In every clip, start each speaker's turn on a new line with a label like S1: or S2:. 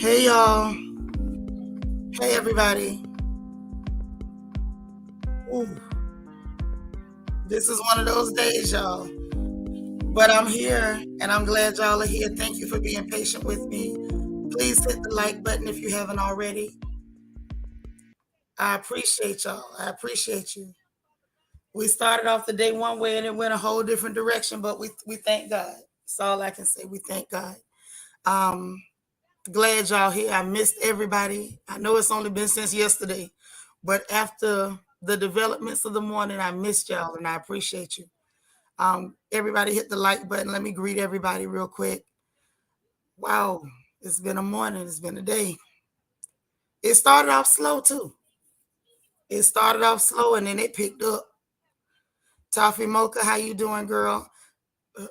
S1: Hey y'all. Hey everybody. Ooh, this is one of those days, y'all. But I'm here and I'm glad y'all are here. Thank you for being patient with me. Please hit the like button if you haven't already. I appreciate y'all. I appreciate you. We started off the day one way and it went a whole different direction, but we thank God. That's all I can say. We thank God. Um, Glad y'all here. I missed everybody. I know it's only been since yesterday, but after the developments of the morning, I missed y'all and I appreciate you. Everybody hit the like button. Let me greet everybody real quick. Wow, it's been a morning. It's been a day. It started off slow too. It started off slow and then it picked up. Toffee Mocha, how you doing, girl?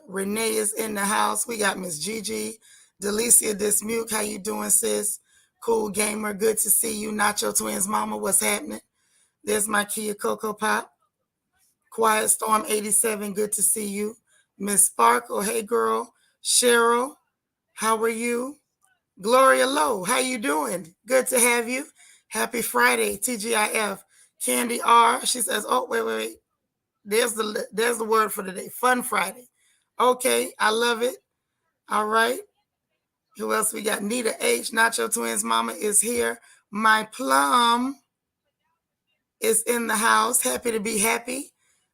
S1: Renee is in the house. We got Miss Gigi. Delicia Dismuke, how you doing, sis? Cool Gamer, good to see you. Nacho Twins Mama, what's happening? There's my Kia Cocoa Pop. Quiet Storm 87, good to see you. Miss Sparkle, hey girl. Cheryl, how are you? Gloria Lowe, how you doing? Good to have you. Happy Friday, TGIF. Candy R, she says, oh, wait. There's the word for today. Fun Friday. Okay, I love it. All right. Who else we got? Nita H. Nacho Twins Mama is here. My Plum is in the house. Happy to be happy.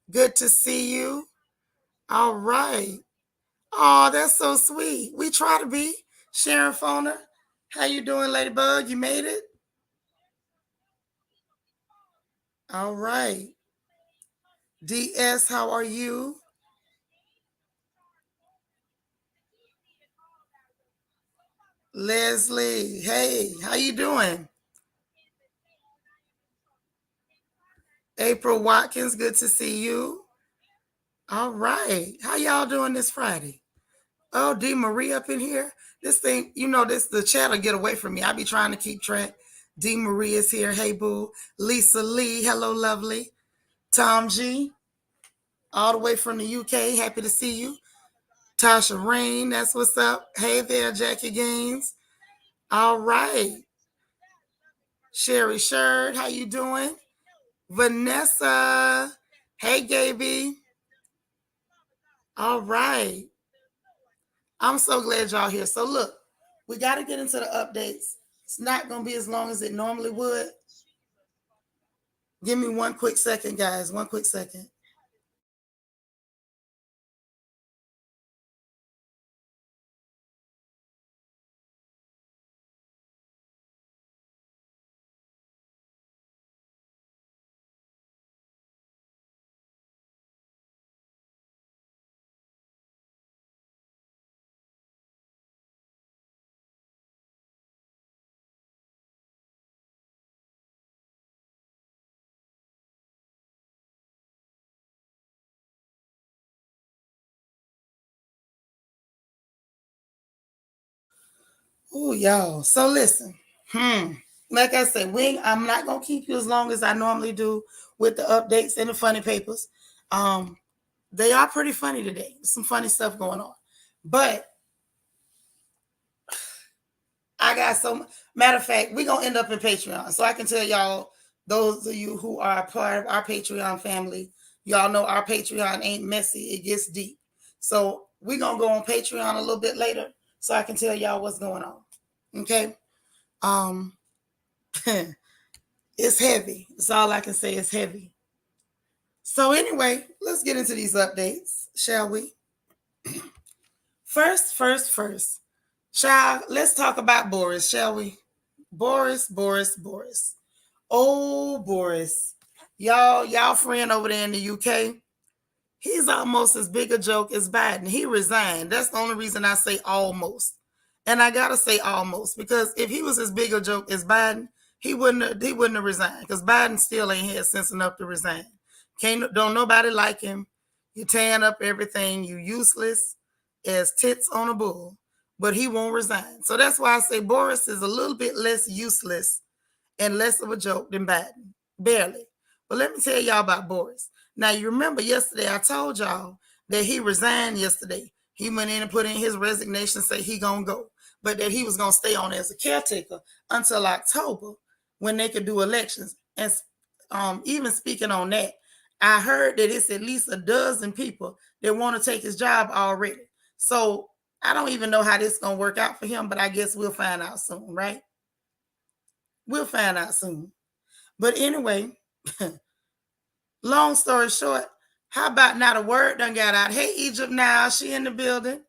S1: Good to see you. All right. Oh, that's so sweet. We try to be. Sharon Foner, how you doing, Ladybug? You made it? All right. DS, how are you? Leslie, hey, how you doing? April Watkins, good to see you. All right. How y'all doing this Friday? Oh, D Marie up in here. This thing, the chat will get away from me. I be trying to keep track. D Marie is here. Hey, boo. Lisa Lee. Hello, lovely. Tom G, all the way from the UK. Happy to see you. Tasha Rain, that's what's up. Hey there, Jackie Gaines. All right. Sherry Sherd, how you doing? Vanessa. Hey, Gaby. All right. I'm so glad y'all here. So look, we got to get into the updates. It's not going to be as long as it normally would. Give me one quick second, guys. One quick second. Oh, y'all. So listen. Like I said, I'm not gonna keep you as long as I normally do with the updates and the funny papers. They are pretty funny today. Some funny stuff going on. But I got some matter of fact, we're gonna end up in Patreon. So I can tell y'all, those of you who are a part of our Patreon family, y'all know our Patreon ain't messy, it gets deep. So we're gonna go on Patreon a little bit later so I can tell y'all what's going on. Okay. Um it's heavy. That's all I can say. It's heavy. So anyway, let's get into these updates, shall we? First. Child, let's talk about Boris, shall we? Boris. Oh, Boris. Y'all friend over there in the UK, he's almost as big a joke as Biden. He resigned. That's the only reason I say almost. And I gotta say almost, because if he was as big a joke as Biden, he wouldn't have resigned, because Biden still ain't had sense enough to resign. Don't nobody like him. You tearing up everything. You useless as tits on a bull. But he won't resign. So that's why I say Boris is a little bit less useless and less of a joke than Biden. Barely. But let me tell y'all about Boris. Now, you remember yesterday I told y'all that he resigned yesterday He went in and put in his resignation, say he gonna go, but that he was gonna stay on as a caretaker until October when they could do elections. And even speaking on that, I heard that it's at least a dozen people that want to take his job already. So I don't even know how this is gonna work out for him, but I guess we'll find out soon, right? We'll find out soon. But anyway, long story short, how about now the word done got out? Hey, Egypt now, she in the building.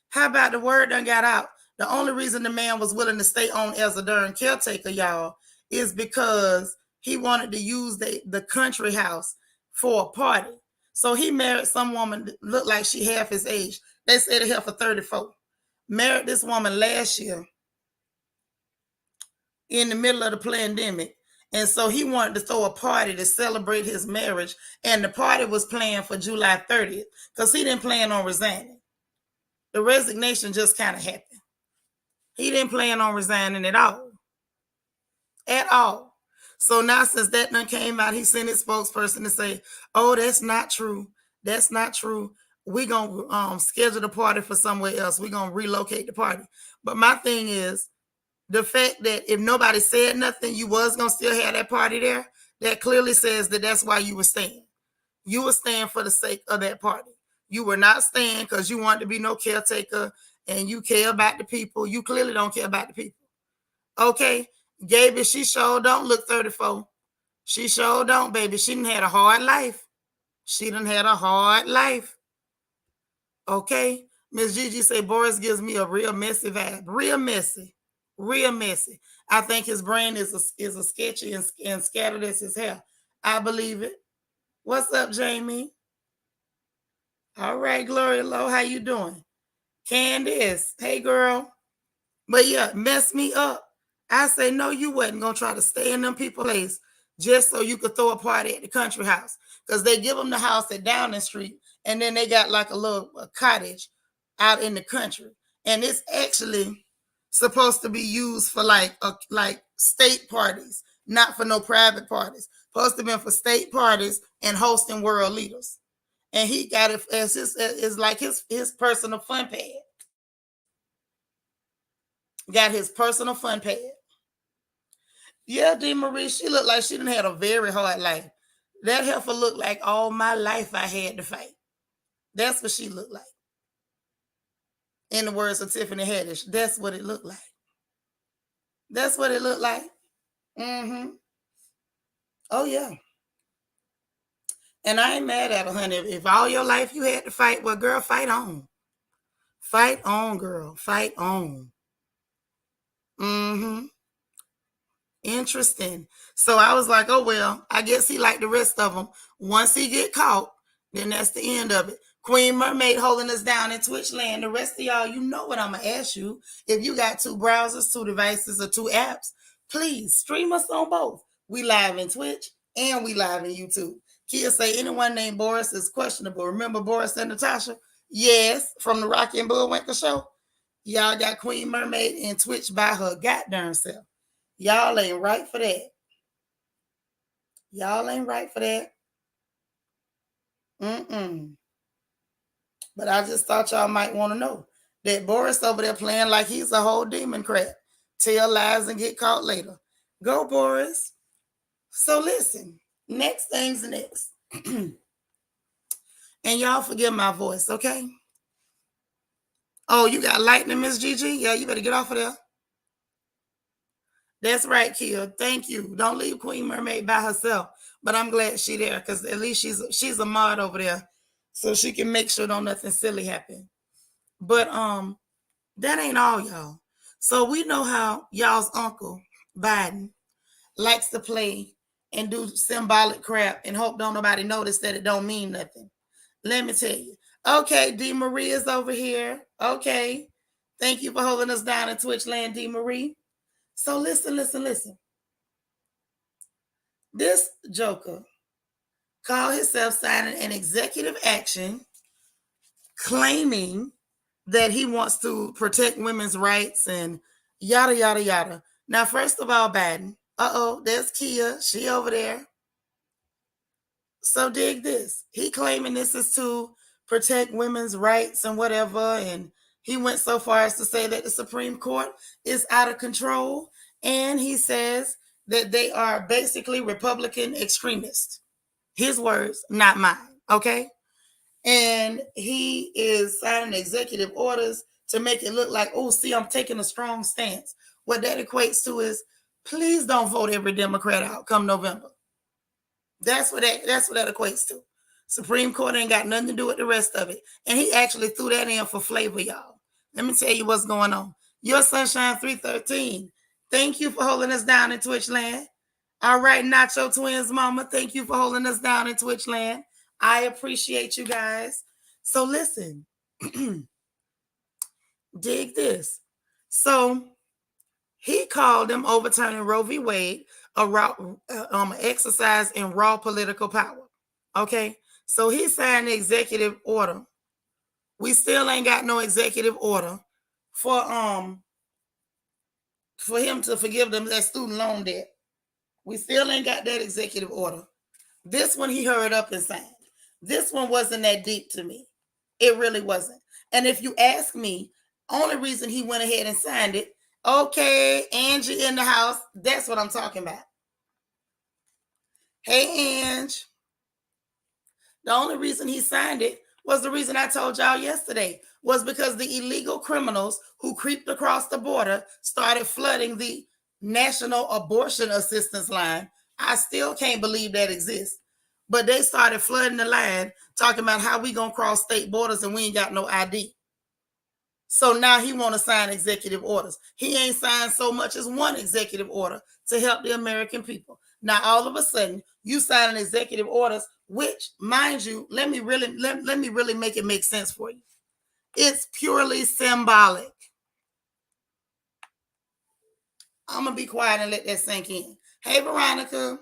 S1: How about the word done got out? The only reason the man was willing to stay on as a darn caretaker, y'all, is because he wanted to use the country house for a party. So he married some woman that looked like she half his age. They said her for 34. Married this woman last year in the middle of the pandemic. And so he wanted to throw a party to celebrate his marriage. And the party was planned for July 30th because he didn't plan on resigning. The resignation just kind of happened. He didn't plan on resigning at all. At all. So now since that done came out, he sent his spokesperson to say, oh, that's not true. That's not true. We're going to schedule the party for somewhere else. We're going to relocate the party. But my thing is, the fact that if nobody said nothing, you was going to still have that party there, that clearly says that that's why you were staying. You were staying for the sake of that party. You were not staying because you wanted to be no caretaker and you care about the people. You clearly don't care about the people. Okay? Gaby, she sure don't look 34. She sure don't, baby. She done had a hard life. She done had a hard life. Okay? Miss Gigi say Boris gives me a real messy vibe. Real messy. Real messy. I think his brain is a sketchy and scattered as his hair. I believe it. What's up, Jamie? All right, Gloria Lowe, how you doing? Candace, hey girl. But yeah, mess me up. I say, no, you wasn't going to try to stay in them people's place just so you could throw a party at the country house. Because they give them the house at Downing Street, and then they got like a cottage out in the country. And it's actually supposed to be used for like state parties, not for no private parties. Supposed to be for state parties and hosting world leaders. And he got it as his personal fun pad. Got his personal fun pad. Yeah, Dee Marie, she looked like she done had a very hard life. That heifer looked like all my life I had to fight. That's what she looked like. In the words of Tiffany Haddish, that's what it looked like. That's what it looked like. Mm-hmm. Oh, yeah. And I ain't mad at her, honey. If all your life you had to fight, well, girl, fight on. Fight on, girl. Fight on. Mm-hmm. Interesting. So I was like, oh, well, I guess he like the rest of them. Once he get caught, then that's the end of it. Queen Mermaid holding us down in Twitch land. The rest of y'all, you know what I'm going to ask you. If you got 2 browsers, 2 devices, or 2 apps, please stream us on both. We live in Twitch and we live in YouTube. Kia say anyone named Boris is questionable. Remember Boris and Natasha? Yes, from the Rocky and Bullwinkle show. Y'all got Queen Mermaid in Twitch by her goddamn self. Y'all ain't right for that. Y'all ain't right for that. But I just thought y'all might want to know that Boris over there playing like he's a whole demon crap. Tell lies and get caught later. Go, Boris. So listen, next thing's next. And y'all forgive my voice, okay? Oh, you got lightning, Miss Gigi? Yeah, you better get off of there. That's right, Kia. Thank you. Don't leave Queen Mermaid by herself. But I'm glad she's there because at least she's a mod over there, so she can make sure don't nothing silly happen. But that ain't all, y'all. So we know how y'all's uncle Biden likes to play and do symbolic crap and hope don't nobody notice that it don't mean nothing. Let me tell you. Okay, Dee Marie is over here. Okay. Thank you for holding us down in Twitch land, Dee Marie. So listen. This joker called himself signing an executive action claiming that he wants to protect women's rights and yada, yada, yada. Now, first of all, Biden, there's Kia. She over there. So dig this. He claiming this is to protect women's rights and whatever. And he went so far as to say that the Supreme Court is out of control. And he says that they are basically Republican extremists. His words, not mine. Okay. And he is signing executive orders to make it look like, oh, see, I'm taking a strong stance. What that equates to is, please don't vote every Democrat out come November. That's what that equates to. Supreme Court ain't got nothing to do with the rest of it. And he actually threw that in for flavor, y'all. Let me tell you what's going on. Your Sunshine 313. Thank you for holding us down in Twitch land. All right, Nacho Twins Mama. Thank you for holding us down in Twitch land. I appreciate you guys. So listen, dig this. So he called them overturning Roe v. Wade a exercise in raw political power. Okay, so he signed the executive order. We still ain't got no executive order for him to forgive them that student loan debt. We still ain't got that executive order. This one he hurried up and signed. This one wasn't that deep to me. It really wasn't. And if you ask me, only reason he went ahead and signed it, okay, Angie in the house, that's what I'm talking about. Hey, Ange. The only reason he signed it was the reason I told y'all yesterday, was because the illegal criminals who creeped across the border started flooding the National Abortion Assistance Line. I still can't believe that exists. But they started flooding the line, talking about how we gonna cross state borders and we ain't got no ID. So now he want to sign executive orders. He ain't signed so much as one executive order to help the American people. Now all of a sudden you sign an executive orders, which, mind you, let me really make it make sense for you. It's purely symbolic. I'm gonna be quiet and let that sink in. Hey, Veronica.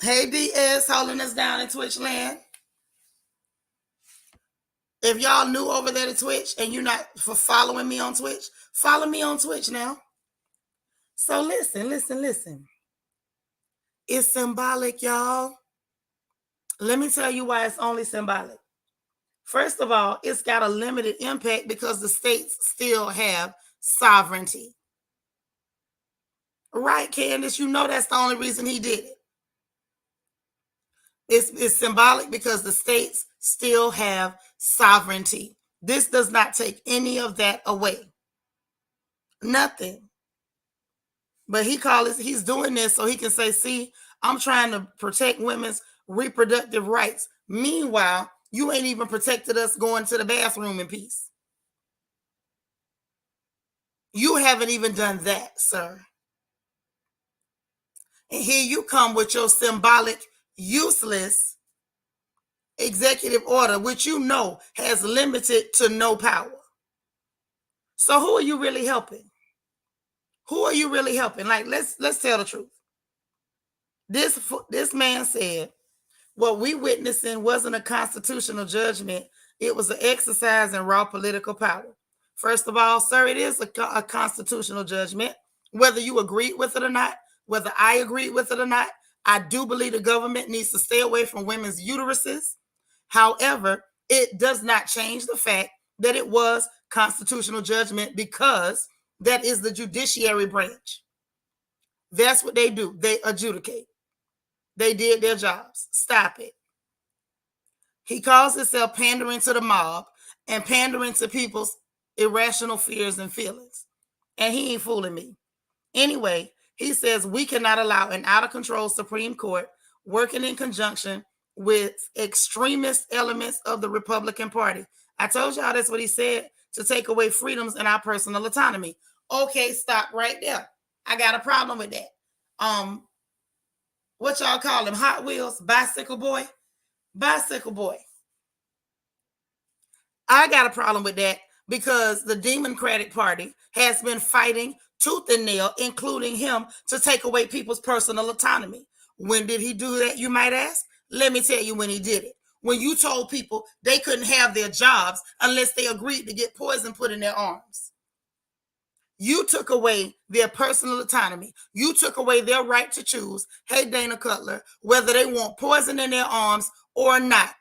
S1: Hey, DS, holding us down in Twitch land. If y'all new over there to Twitch and you're not for following me on Twitch, follow me on Twitch now. So listen. It's symbolic, y'all. Let me tell you why it's only symbolic. First of all, it's got a limited impact because the states still have sovereignty. Right, Candace? You know that's the only reason he did it. It's symbolic because the states still have sovereignty. This does not take any of that away. Nothing. But he's doing this so he can say, see, I'm trying to protect women's reproductive rights. Meanwhile, you ain't even protected us going to the bathroom in peace. You haven't even done that, sir. And here you come with your symbolic, useless executive order, which you know has limited to no power. So who are you really helping? Who are you really helping? Like, let's tell the truth. This man said, what we witnessing wasn't a constitutional judgment. It was an exercise in raw political power. First of all, sir, it is a constitutional judgment. Whether you agreed with it or not, whether I agreed with it or not, I do believe the government needs to stay away from women's uteruses. However, it does not change the fact that it was constitutional judgment because that is the judiciary branch. That's what they do. They adjudicate. They did their jobs. Stop it. He calls himself pandering to the mob and pandering to people's irrational fears and feelings. And he ain't fooling me. Anyway, he says we cannot allow an out-of-control Supreme Court working in conjunction with extremist elements of the Republican Party. I told y'all that's what he said, to take away freedoms and our personal autonomy. Okay, stop right there. I got a problem with that. What y'all call him? Hot Wheels? Bicycle boy? Bicycle boy. I got a problem with that because the Democratic Party has been fighting tooth and nail, including him, to take away people's personal autonomy. When did he do that, you might ask? Let me tell you when he did it. When you told people they couldn't have their jobs unless they agreed to get poison put in their arms. You took away their personal autonomy. You took away their right to choose, hey, Dana Cutler, whether they want poison in their arms or not.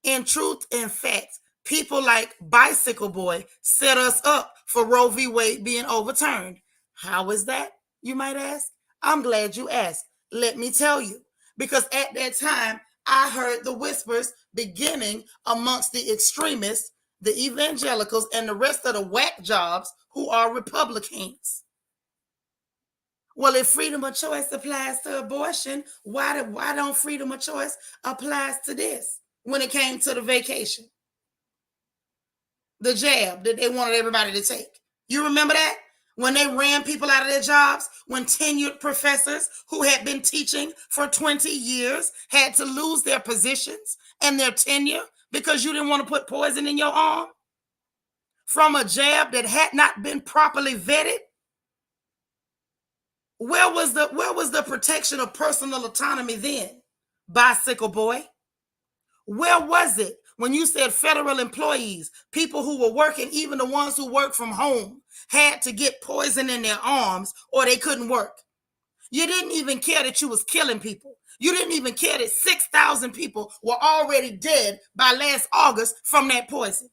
S1: In truth and fact, people like Bicycle Boy set us up for Roe v. Wade being overturned. How is that, you might ask? I'm glad you asked. Let me tell you. Because at that time, I heard the whispers beginning amongst the extremists, the evangelicals, and the rest of the whack jobs who are Republicans. Well, if freedom of choice applies to abortion, why don't freedom of choice applies to this when it came to the vacation? The jab that they wanted everybody to take. You remember that? When they ran people out of their jobs, when tenured professors who had been teaching for 20 years had to lose their positions and their tenure because you didn't want to put poison in your arm from a jab that had not been properly vetted. Where was the protection of personal autonomy then, Bicycle Boy? Where was it when you said federal employees, people who were working, even the ones who worked from home, had to get poison in their arms or they couldn't work? You didn't even care that you was killing people. You didn't even care that 6,000 people were already dead by last August from that poison.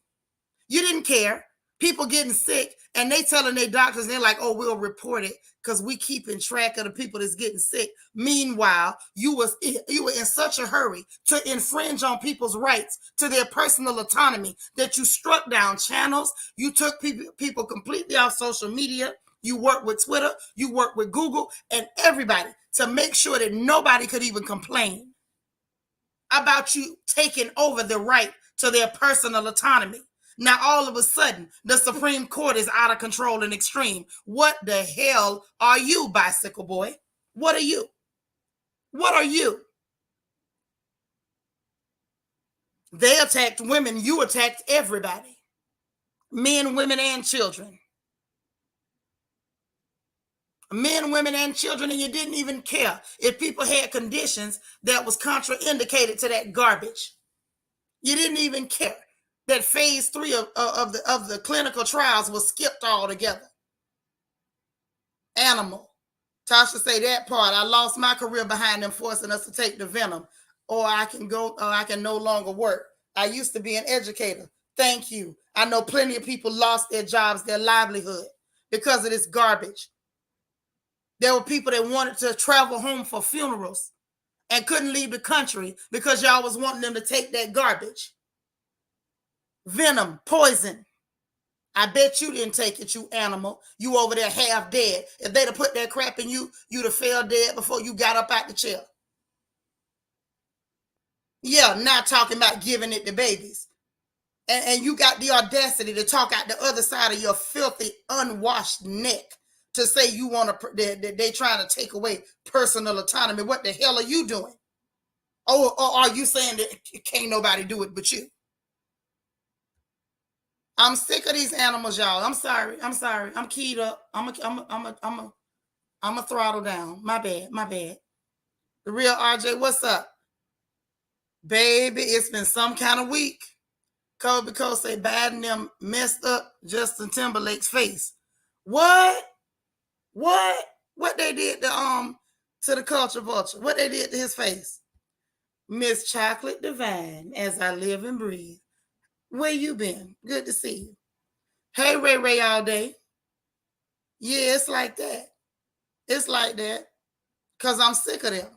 S1: You didn't care. People getting sick and they telling their doctors, they're like, oh, we'll report it because we keeping track of the people that's getting sick. Meanwhile, you were in such a hurry to infringe on people's rights to their personal autonomy that you struck down channels. You took people completely off social media. You worked with Twitter, you worked with Google and everybody to make sure that nobody could even complain about you taking over the right to their personal autonomy. Now, all of a sudden, the Supreme Court is out of control and extreme. What the hell are you, Bicycle Boy? What are you? What are you? They attacked women. You attacked everybody. Men, women, and children. Men, women, and children, and you didn't even care if people had conditions that was contraindicated to that garbage. You didn't even care that phase 3 of the clinical trials was skipped altogether. Animal. Tasha say that part. I lost my career behind them forcing us to take the venom, or I can no longer work. I used to be an educator. Thank you. I know plenty of people lost their jobs, their livelihood because of this garbage. There were people that wanted to travel home for funerals and couldn't leave the country because y'all was wanting them to take that garbage. Venom, poison. I bet you didn't take it, you animal. You over there half dead. If they'd have put that crap in you, you'd have fell dead before you got up out the chair. Yeah, not talking about giving it to babies. And you got the audacity to talk out the other side of your filthy, unwashed neck to say you want to, they trying to take away personal autonomy. What the hell are you doing? Or are you saying that can't nobody do it but you? I'm sick of these animals, y'all. I'm sorry. I'm keyed up. I'm a throttle down. My bad. The real RJ, what's up? Baby, it's been some kind of week. Kobe Cole say Biden them messed up Justin Timberlake's face. What? What they did to the culture vulture? What they did to his face? Miss Chocolate Divine, as I live and breathe. Where you been? Good to see you. Hey, Ray all day. Yeah, it's like that. It's like that. Because I'm sick of them.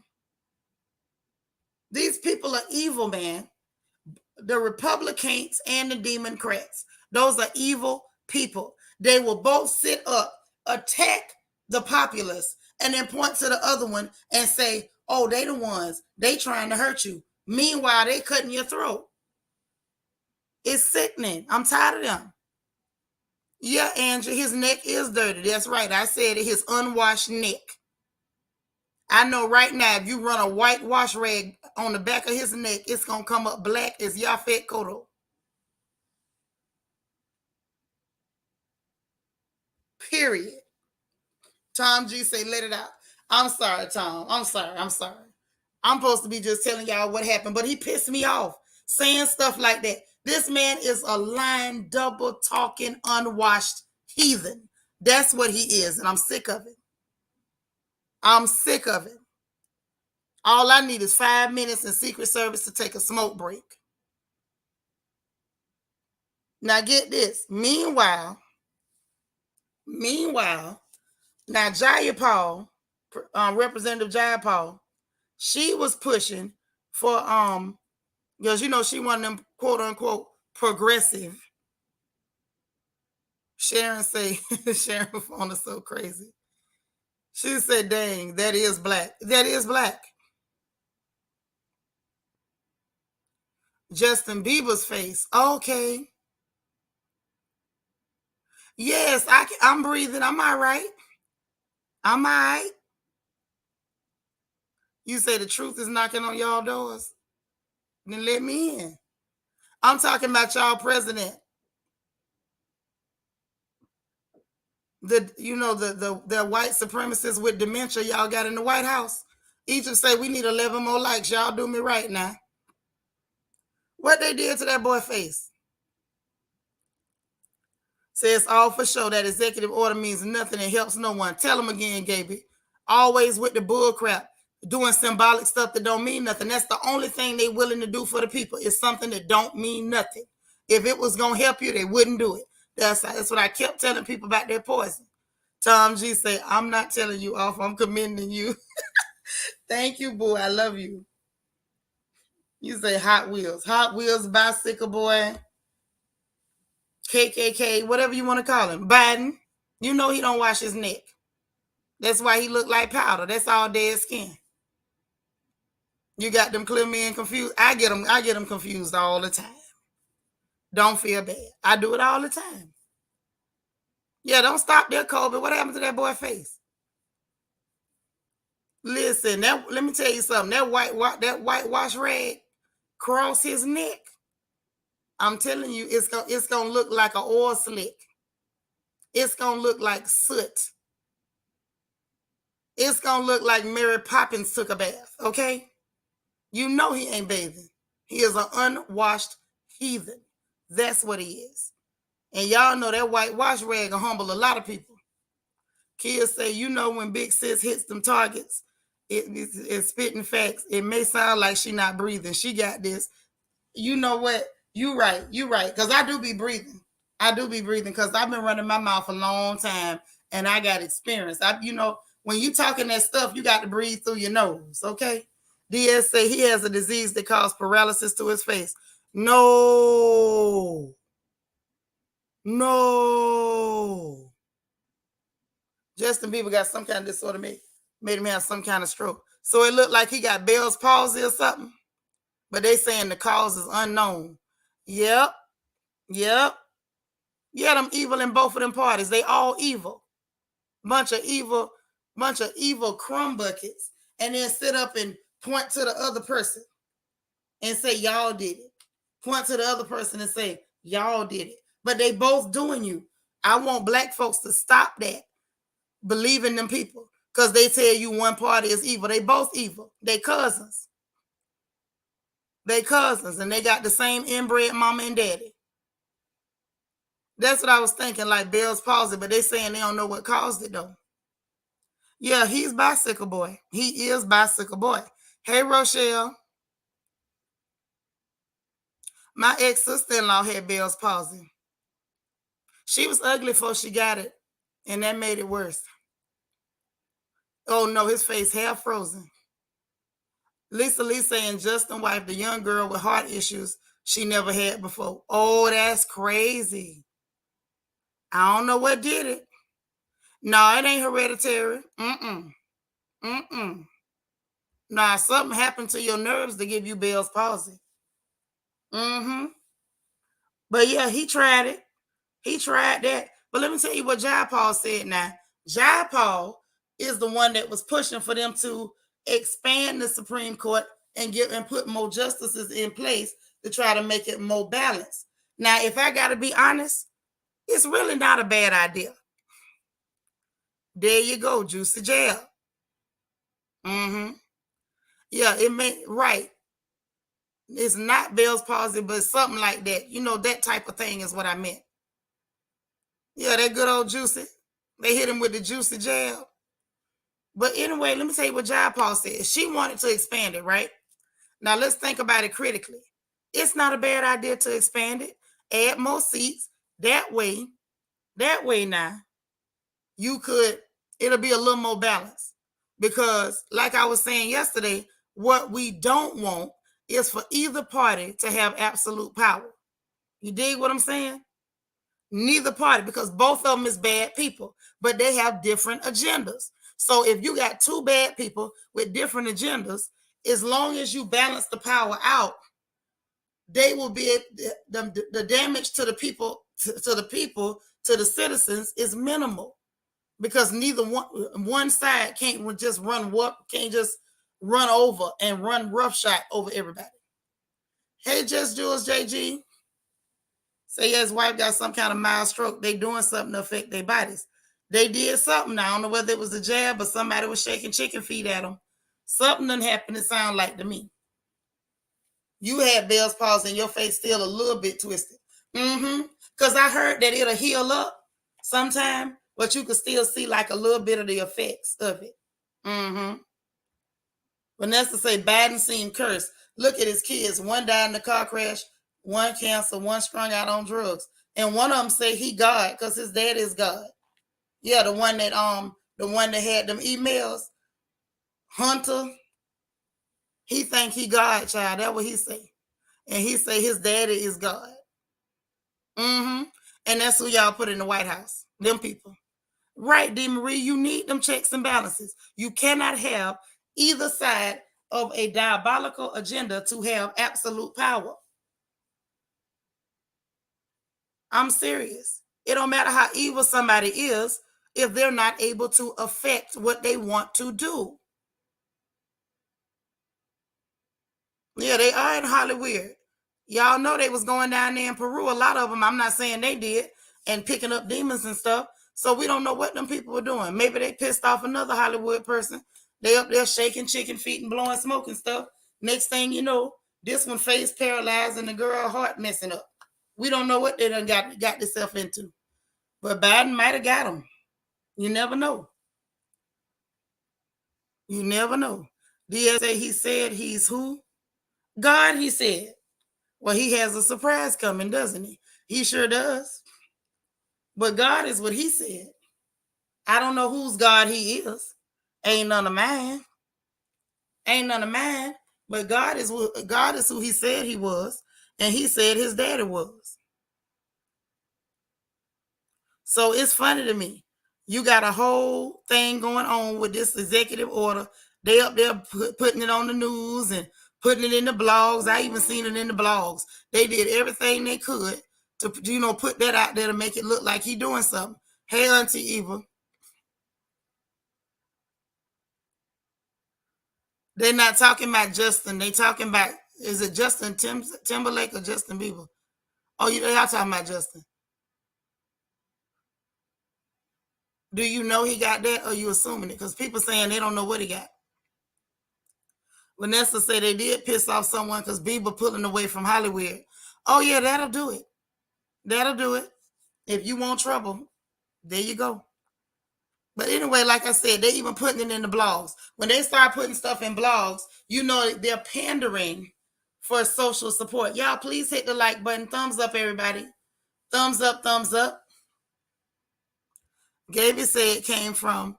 S1: These people are evil, man. The Republicans and the Democrats. Those are evil people. They will both sit up, attack the populace, and then point to the other one and say, oh, they the ones. They trying to hurt you. Meanwhile, they cutting your throat. It's sickening. I'm tired of them. Yeah, Andrew, his neck is dirty. That's right. I said it, his unwashed neck. I know right now, if you run a white wash rag on the back of his neck, it's going to come up black as Yafet Koto. Period. Tom G say, let it out. I'm sorry, Tom. I'm sorry. I'm supposed to be just telling y'all what happened, but he pissed me off saying stuff like that. This man is a lying, double talking, unwashed heathen. That's what he is, and I'm sick of it. I'm sick of it. All I need is 5 minutes in Secret Service to take a smoke break. Now get this. Meanwhile, now Jaya Paul, Representative Jaya Paul, she was pushing for because she one of them quote unquote progressive. Sharon say Sharon phone is so crazy. She said, "Dang, that is black. That is black." Justin Bieber's face. Okay. Yes, I'm breathing. I'm all right. I'm all right. You say the truth is knocking on y'all doors? Then let me in. I'm talking about y'all president. The white supremacists with dementia y'all got in the White House. Egypt say we need 11 more likes. Y'all do me right now. What they did to that boy face? Says all for show. That executive order means nothing and helps no one. Tell them again, Gaby. Always with the bull crap, doing symbolic stuff that don't mean nothing. That's the only thing they willing to do for the people. It's something that don't mean nothing. If it was gonna help you, they wouldn't do it. That's what I kept telling people about their poison. Tom G say, I'm not telling you off. I'm commending you. Thank you, boo. I love you. You say Hot Wheels. Hot Wheels, Bicycle Boy, KKK, whatever you want to call him. Biden, you know he don't wash his neck. That's why he look like powder. That's all dead skin. You got them clear men confused. I get them confused all the time. Don't feel bad. I do it all the time. Yeah, don't stop there, Kobe. What happened to that boy's face? Listen, let me tell you something. That whitewash rag cross his neck. I'm telling you, it's gonna look like an oil slick. It's gonna look like soot. It's gonna look like Mary Poppins took a bath. Okay, you know he ain't bathing. He is an unwashed heathen. That's what he is. And y'all know that whitewash rag will humble a lot of people. Kids say, when Big Sis hits them targets, it's spitting facts. It may sound like she not breathing. She got this. You know what? You right. Because I do be breathing. Because I've been running my mouth a long time and I got experience. When you talking that stuff, you got to breathe through your nose, okay? DS say he has a disease that causes paralysis to his face. No. Justin Bieber got some kind of disorder, made him have some kind of stroke. So it looked like he got Bell's palsy or something. But they saying the cause is unknown. Yep. Yeah, them evil in both of them parties. They all evil. Bunch of evil crumb buckets. And then sit up and point to the other person and say, y'all did it. Point to the other person and say, y'all did it. But they both doing you. I want black folks to stop that. Believe in them people. Because they tell you one party is evil. They both evil. They cousins. And they got the same inbred mama and daddy. That's what I was thinking, like Bell's palsy, but they saying they don't know what caused it though. Yeah, he's Bicycle Boy. He is Bicycle Boy. Hey, Rochelle. My ex-sister-in-law had Bell's palsy. She was ugly before she got it, and that made it worse. Oh no, his face half frozen. Lisa Lee saying Justin wife, the young girl with heart issues she never had before. Oh, that's crazy. I don't know what did it. No, it ain't hereditary. Nah, something happened to your nerves to give you Bell's palsy. But yeah, he tried it. He tried that. But let me tell you what Jai Paul said now. Jai Paul is the one that was pushing for them to expand the Supreme Court and put more justices in place to try to make it more balanced. Now, if I got to be honest, it's really not a bad idea. There you go, Juicy Jail. Yeah, it may, right. It's not Bell's palsy, but something like that. That type of thing is what I meant. Yeah, that good old Juicy. They hit him with the juicy jab. But anyway, let me tell you what John Paul said. She wanted to expand it, right? Now let's think about it critically. It's not a bad idea to expand it, add more seats. That way now, you could, it'll be a little more balanced. Because, like I was saying yesterday, what we don't want is for either party to have absolute power. You dig what I'm saying? Neither party, because both of them is bad people, but they have different agendas. So if you got two bad people with different agendas, as long as you balance the power out, they will be the damage to the people, to the citizens is minimal, because neither one side can't just run over and run roughshod over everybody. Hey, Just Jules JG. Say his wife got some kind of mild stroke. They doing something to affect their bodies. They did something. I don't know whether it was a jab or somebody was shaking chicken feet at them. Something done happened, it sound like to me. You had Bell's palsy and your face still a little bit twisted. Because I heard that it'll heal up sometime, but you could still see like a little bit of the effects of it. Vanessa say Biden seemed cursed. Look at his kids. One died in the car crash, one cancer, one strung out on drugs. And one of them say he God because his dad is God. Yeah, the one that had them emails, Hunter, he think he God, child. That's what he say. And he say his daddy is God. And that's who y'all put in the White House. Them people. Right, D. Marie, you need them checks and balances. You cannot have either side of a diabolical agenda to have absolute power. I'm serious. It don't matter how evil somebody is if they're not able to affect what they want to do. Yeah, they are in Hollywood. Y'all know they was going down there in Peru. A lot of them, I'm not saying they did, and picking up demons and stuff. So we don't know what them people were doing. Maybe they pissed off another Hollywood person. They up there shaking chicken feet and blowing smoke and stuff. Next thing you know, this one face paralyzed and the girl heart messing up. We don't know what they done got themselves into. But Biden might have got them. You never know. You never know. DSA, he said he's who? God, he said. Well, he has a surprise coming, doesn't he? He sure does. But God is what he said. I don't know whose God he is. Ain't none of mine. Ain't none of mine. But God is who he said he was. And he said his daddy was. So it's funny to me. You got a whole thing going on with this executive order. They up there putting it on the news and putting it in the blogs. I even seen it in the blogs. They did everything they could to, put that out there to make it look like he doing something. Hey, Auntie Eva. They're not talking about Justin. They talking about, is it Justin Timberlake or Justin Bieber? Oh, y'all talking about Justin. Do you know he got that, or are you assuming it? Because people saying they don't know what he got. Vanessa said they did piss off someone because Bieber pulling away from Hollywood. Oh, yeah, that'll do it. That'll do it. If you want trouble, there you go. But anyway, like I said, they even putting it in the blogs. When they start putting stuff in blogs, they're pandering for social support. Y'all, please hit the like button. Thumbs up, everybody. Thumbs up, thumbs up. Gaby said it came from,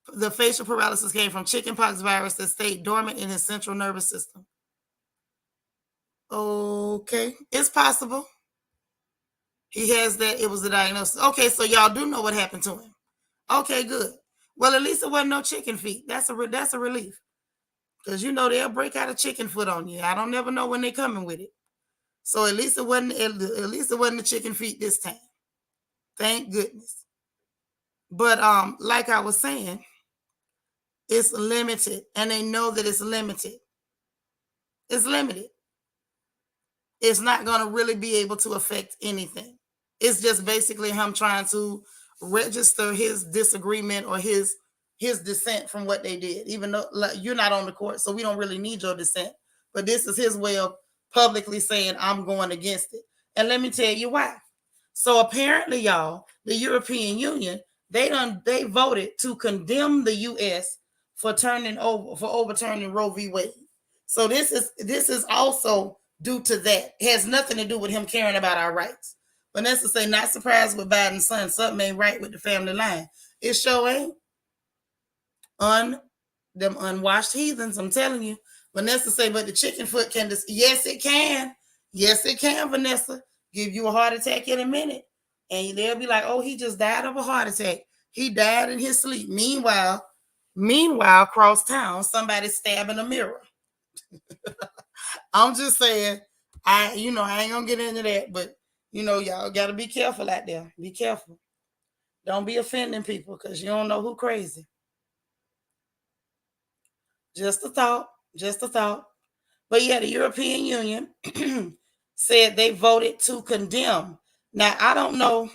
S1: the facial paralysis came from chickenpox virus that stayed dormant in his central nervous system. Okay, it's possible. He has that. It was a diagnosis. Okay, so y'all do know what happened to him. Okay, good. Well, at least it wasn't no chicken feet. That's a relief. Because they'll break out a chicken foot on you. I don't never know when they're coming with it. So at least it wasn't the chicken feet this time. Thank goodness. But like I was saying, it's limited, and they know that it's limited. It's limited. It's not going to really be able to affect anything. It's just basically him trying to register his disagreement or his dissent from what they did, even though you're not on the court, so we don't really need your dissent. But this is his way of publicly saying, I'm going against it. And let me tell you why. So apparently, y'all, the European Union, They voted to condemn the U.S. for overturning Roe v. Wade. So this is also due to that. It has nothing to do with him caring about our rights. Vanessa say, not surprised with Biden's son. Something ain't right with the family line. It sure ain't. Them unwashed heathens, I'm telling you. Vanessa say, but the chicken foot can yes, it can. Yes, it can, Vanessa. Give you a heart attack in a minute. And they'll be like, oh, he just died of a heart attack. He died in his sleep. Meanwhile, across town, somebody's stabbing a mirror. I'm just saying, I ain't gonna get into that, but y'all gotta be careful out there. Be careful. Don't be offending people because you don't know who crazy. Just a thought. Just a thought. But yeah, the European Union said they voted to condemn. Now, I don't know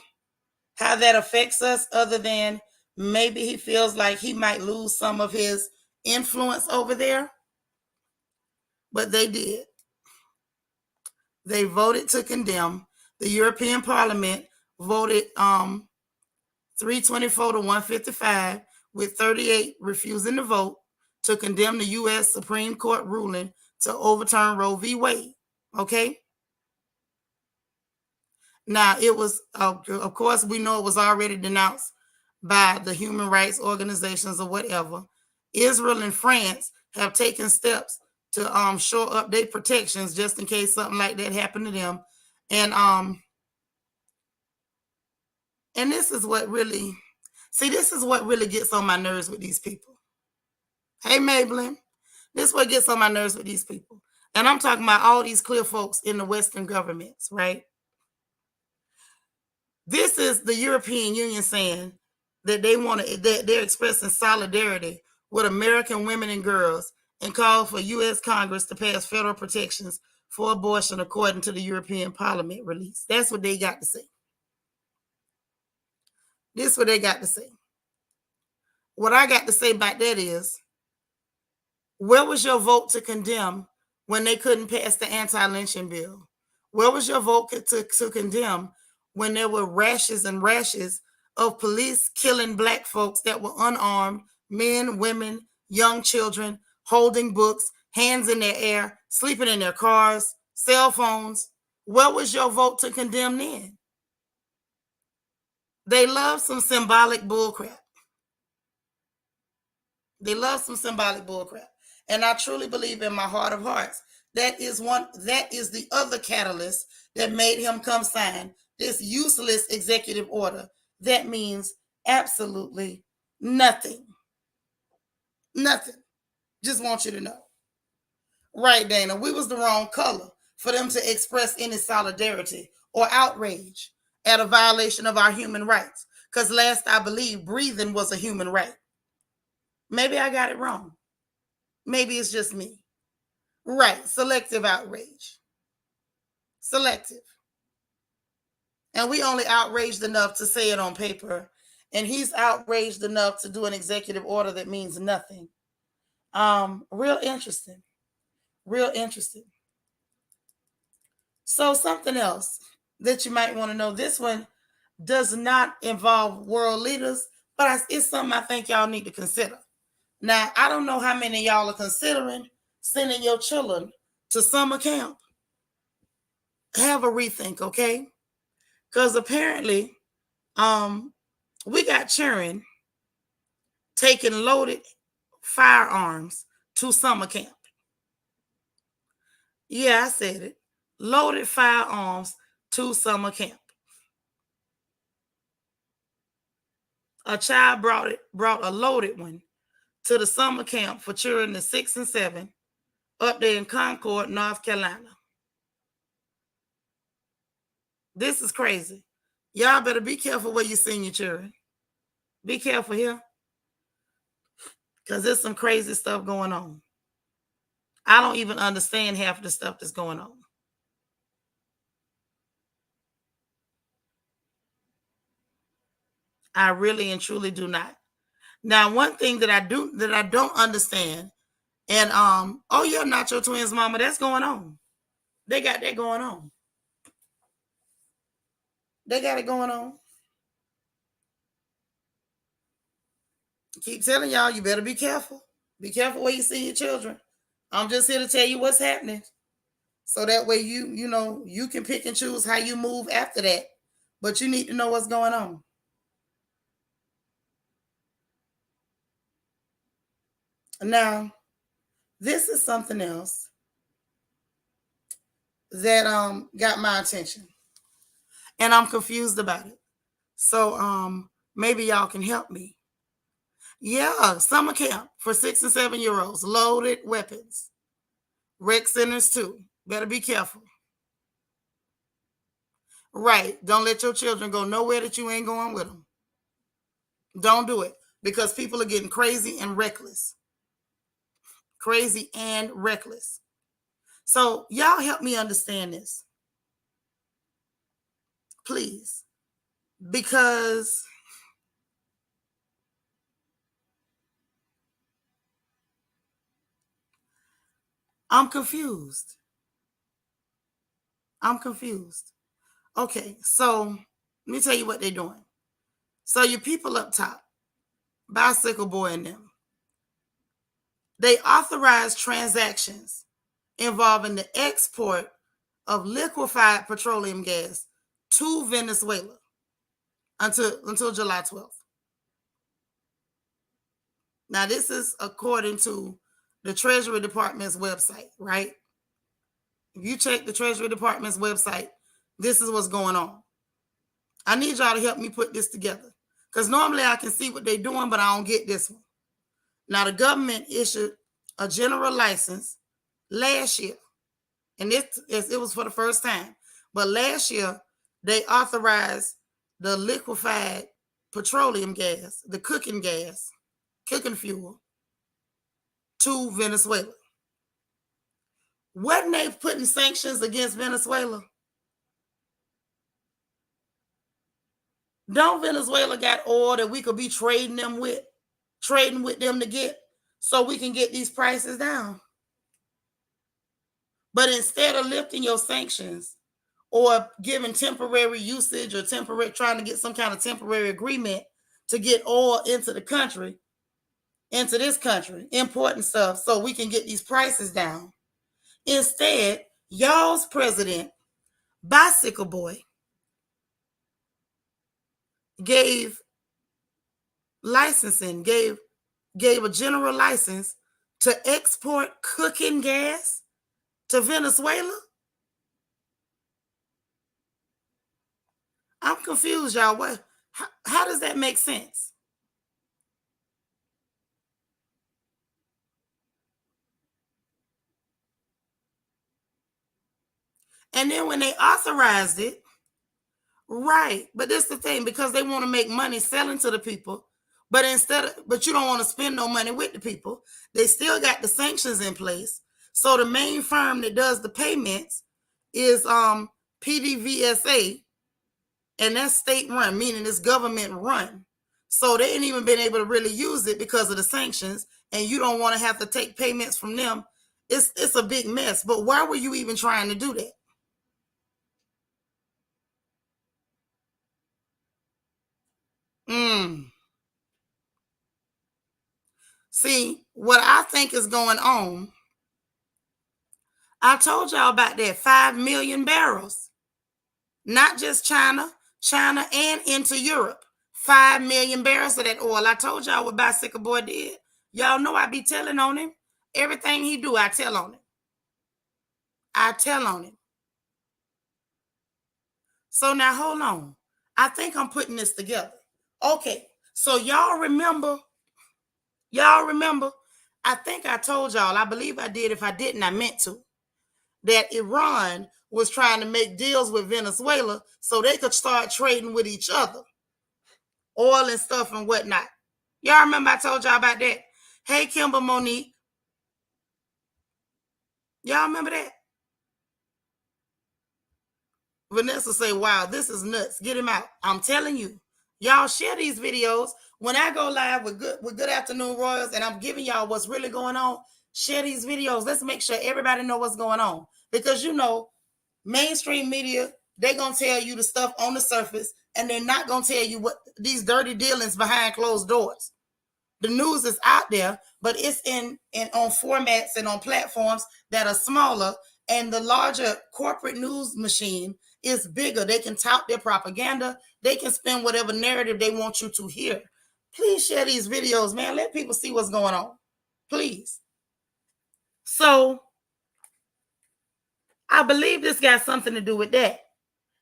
S1: how that affects us other than maybe he feels like he might lose some of his influence over there. But they did. They voted to condemn. The European Parliament voted 324 to 155, with 38 refusing to vote, to condemn the U.S. Supreme Court ruling to overturn Roe v. Wade. Okay? Now, it was, of course, we know it was already denounced by the human rights organizations or whatever. Israel and France have taken steps to shore up their protections just in case something like that happened to them. And this is what really gets on my nerves with these people. Hey, Maybelline, this is what gets on my nerves with these people. And I'm talking about all these clear folks in the Western governments, right? This is the European Union saying that they're expressing solidarity with American women and girls and call for U.S. Congress to pass federal protections for abortion according to the European Parliament release. That's what they got to say. This is what they got to say. What I got to say about that is, where was your vote to condemn when they couldn't pass the anti-lynching bill? Where was your vote to condemn when there were rashes and rashes of police killing Black folks that were unarmed, men, women, young children, holding books, hands in their air, sleeping in their cars, cell phones? Where was your vote to condemn then? They love some symbolic bullcrap. They love some symbolic bullcrap. And I truly believe in my heart of hearts that is the other catalyst that made him come sign this useless executive order that means absolutely nothing. Nothing. Just want you to know. Right, Dana, we was the wrong color for them to express any solidarity or outrage at a violation of our human rights. Because last I believe, breathing was a human right. Maybe I got it wrong. Maybe it's just me. Right. Selective outrage. Selective. And we only outraged enough to say it on paper. And he's outraged enough to do an executive order that means nothing. Real interesting. Real interesting. So something else that you might want to know. This one does not involve world leaders, but it's something I think y'all need to consider. Now, I don't know how many of y'all are considering sending your children to summer camp. Have a rethink, okay? Because apparently, we got children taking loaded firearms to summer camp. Yeah, I said it. Loaded firearms to summer camp. A child brought a loaded one to the summer camp for children of 6 and 7 up there in Concord, North Carolina. This is crazy. Y'all better be careful where you send your children. Be careful here. Because there's some crazy stuff going on. I don't even understand half of the stuff that's going on. I really and truly do not. Now, one thing that I don't understand, and oh yeah, Nacho Twins mama, that's going on. They got that going on. They got it going on. Keep telling y'all, you better be careful. Be careful where you see your children. I'm just here to tell you what's happening. So that way you know, you can pick and choose how you move after that. But you need to know what's going on. Now, this is something else that got my attention. And I'm confused about it. So maybe y'all can help me. Yeah, summer camp for 6 and 7-year-olds, loaded weapons. Rec centers too. Better be careful. Right. Don't let your children go nowhere that you ain't going with them. Don't do it because people are getting crazy and reckless. Crazy and reckless. So y'all help me understand this. Please. Because I'm confused. I'm confused. Okay, so let me tell you what they're doing. So your people up top, Bicycle Boy and them, they authorize transactions involving the export of liquefied petroleum gas to Venezuela until July 12th. Now, this is according to the Treasury Department's website, right? If you check the Treasury Department's website, this is what's going on. I need y'all to help me put this together because normally I can see what they're doing, but I don't get this one. Now, the government issued a general license last year, and it was for the first time. But last year, they authorized the liquefied petroleum gas, the cooking fuel, to Venezuela. Wasn't they putting sanctions against Venezuela? Don't Venezuela got oil that we could be trading with them to get so we can get these prices down? But instead of lifting your sanctions or giving temporary usage or trying to get some kind of temporary agreement to get oil into this country, importing stuff so we can get these prices down. Instead, y'all's president, Bicycle Boy, gave a general license to export cooking gas to Venezuela. I'm confused, y'all. How does that make sense? And then when they authorized it, right, but this is the thing, because they want to make money selling to the people, but you don't want to spend no money with the people. They still got the sanctions in place. So the main firm that does the payments is PDVSA, and that's state run, meaning it's government run. So they ain't even been able to really use it because of the sanctions, and you don't want to have to take payments from them. It's a big mess. But why were you even trying to do that? See, what I think is going on, I told y'all about that 5 million barrels. Not just China and into Europe. 5 million barrels of that oil. I told y'all what Bicycle Boy did. Y'all know I be telling on him. Everything he do, I tell on him. I tell on him. So now hold on. I think I'm putting this together. Okay. So y'all remember? I think I told y'all, I believe I did. If I didn't, I meant to. That Iran was trying to make deals with Venezuela so they could start trading with each other. Oil and stuff and whatnot. Y'all remember I told y'all about that? Hey, Kimber Monique. Y'all remember that? Vanessa say, wow, this is nuts. Get him out. I'm telling you. Y'all share these videos. When I go live with Good Afternoon Royals and I'm giving y'all what's really going on, share these videos. Let's make sure everybody know what's going on. Because, mainstream media, they're going to tell you the stuff on the surface, and they're not going to tell you what these dirty dealings behind closed doors. The news is out there, but it's in on formats and on platforms that are smaller, and the larger corporate news machine is bigger. They can tout their propaganda. They can spin whatever narrative they want you to hear. Please share these videos, man. Let people see what's going on. Please. So I believe this got something to do with that.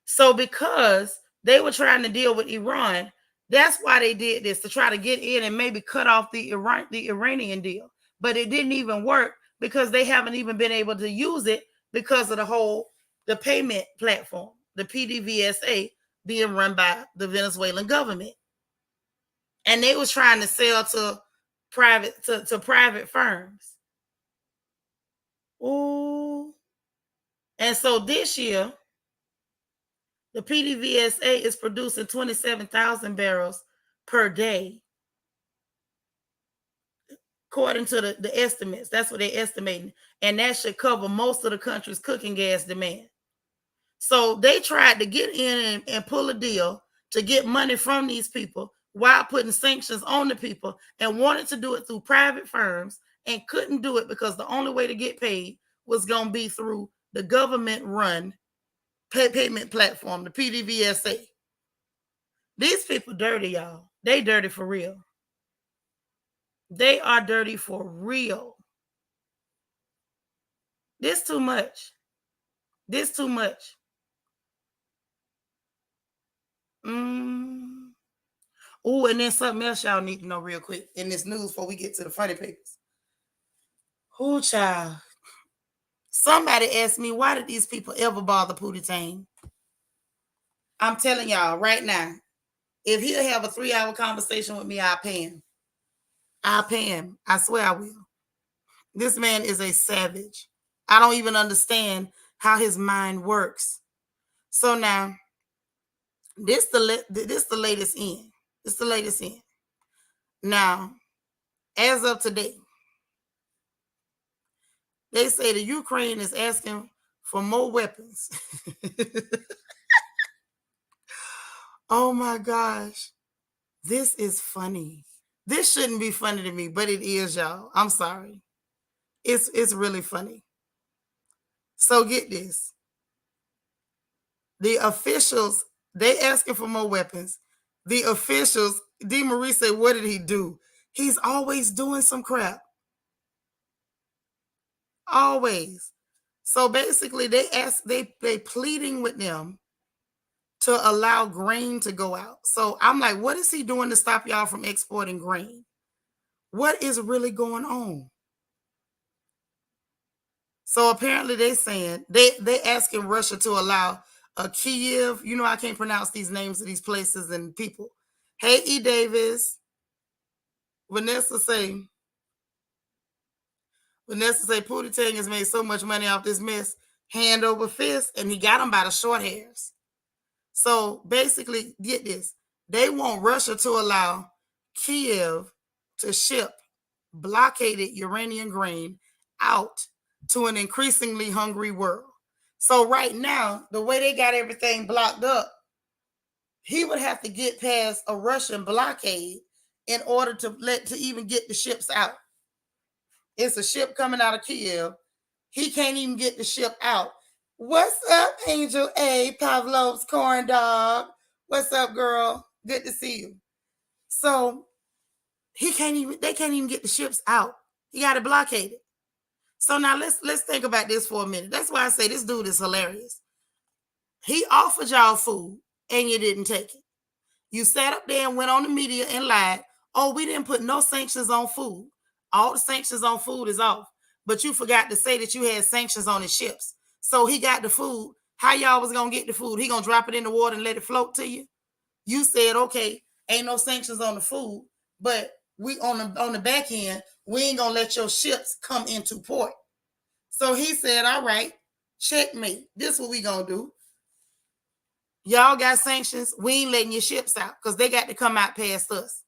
S1: So because they were trying to deal with Iran, that's why they did this, to try to get in and maybe cut off the Iranian deal. But it didn't even work because they haven't even been able to use it because of the payment platform, the PDVSA, being run by the Venezuelan government. And they was trying to sell to private firms. Ooh. And so this year, the PDVSA is producing 27,000 barrels per day, according to the estimates. That's what they're estimating. And that should cover most of the country's cooking gas demand. So they tried to get in and pull a deal to get money from these people while putting sanctions on the people, and wanted to do it through private firms and couldn't do it because the only way to get paid was going to be through the government-run payment platform, the PDVSA. These people dirty, y'all. They dirty for real. They are dirty for real. This too much. This too much. Oh, and then something else y'all need to know real quick in this news before we get to the funny papers. Oh, child. Somebody asked me, why did these people ever bother Pootie Tang? I'm telling y'all right now, if he'll have a 3-hour conversation with me, I'll pay him. I'll pay him. I swear I will. This man is a savage. I don't even understand how his mind works. So now, this the latest in. This the latest in. Now, as of today, they say the Ukraine is asking for more weapons. Oh my gosh. This is funny. This shouldn't be funny to me, but it is, y'all. I'm sorry. It's really funny. So get this. The officials, they asking for more weapons. The officials, DeMarie said, what did he do? He's always doing some crap. Always. So basically, they pleading with them to allow grain to go out. So I'm like, what is he doing to stop y'all from exporting grain? What is really going on? So apparently they saying they asking Russia to allow a Kiev. You know, I can't pronounce these names of these places and people. Hey, E. Davis. Vanessa say Pootie Tang has made so much money off this mess, hand over fist, and he got them by the short hairs. So basically, get this. They want Russia to allow Kiev to ship blockaded Iranian grain out to an increasingly hungry world. So right now, the way they got everything blocked up, he would have to get past a Russian blockade in order to even get the ships out. It's a ship coming out of Kiev. He can't even get the ship out. What's up, Angel A, Pavlov's corn dog? What's up, girl? Good to see you. So they can't even get the ships out. He got it blockaded. So now let's think about this for a minute. That's why I say this dude is hilarious. He offered y'all food and you didn't take it. You sat up there and went on the media and lied. Oh, we didn't put no sanctions on food. All the sanctions on food is off. But you forgot to say that you had sanctions on his ships. So he got the food. How y'all was going to get the food? He going to drop it in the water and let it float to you? You said, okay, ain't no sanctions on the food, but we on the back end, we ain't going to let your ships come into port. So he said, all right, checkmate. This is what we going to do. Y'all got sanctions. We ain't letting your ships out because they got to come out past us.